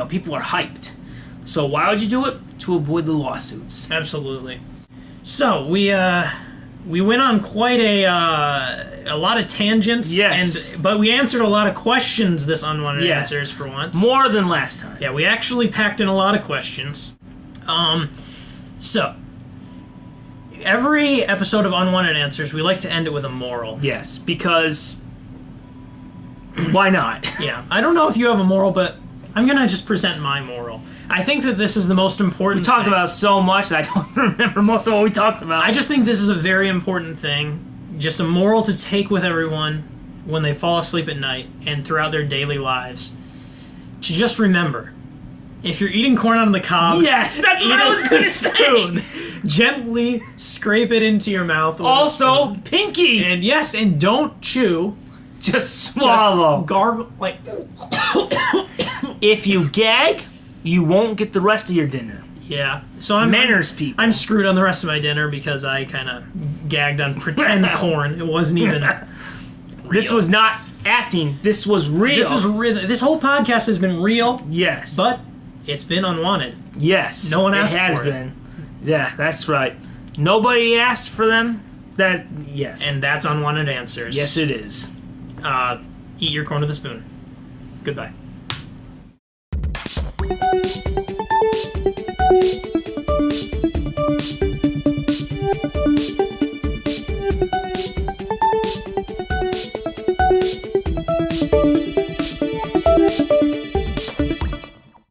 People are hyped. So why would you do it? To avoid the lawsuits. Absolutely. So we went on quite a lot of tangents. Yes. But we answered a lot of questions this Unwanted Yeah. Answers for once. More than last time. Yeah, we actually packed in a lot of questions. So every episode of Unwanted Answers, we like to end it with a moral. Yes, because why not? Yeah, I don't know if you have a moral, but I'm gonna just present my moral. I think that this is the most important. We talked thing. about so much that I don't remember most of what we talked about. I just think this is a very important thing. Just a moral to take with everyone when they fall asleep at night and throughout their daily lives. To just remember, if you're eating corn on the cob, Yes, that's what I was going going to to say. spoon. Gently scrape it into your mouth. With a Also, spoon. pinky. And yes, and don't chew. Just swallow. Just gargle, like, If you gag, you won't get the rest of your dinner. Yeah. So I'm Manners, people. I'm screwed on the rest of my dinner because I kind of gagged on pretend corn. It wasn't even. This was not acting. This was real. This is real. This whole podcast has been real, Yes. but it's been unwanted. yes. No one asked it has for it. been. Yeah, that's right. Nobody asked for them. That yes. And that's Unwanted Answers. yes, it is. Eat your corn with a spoon. Goodbye.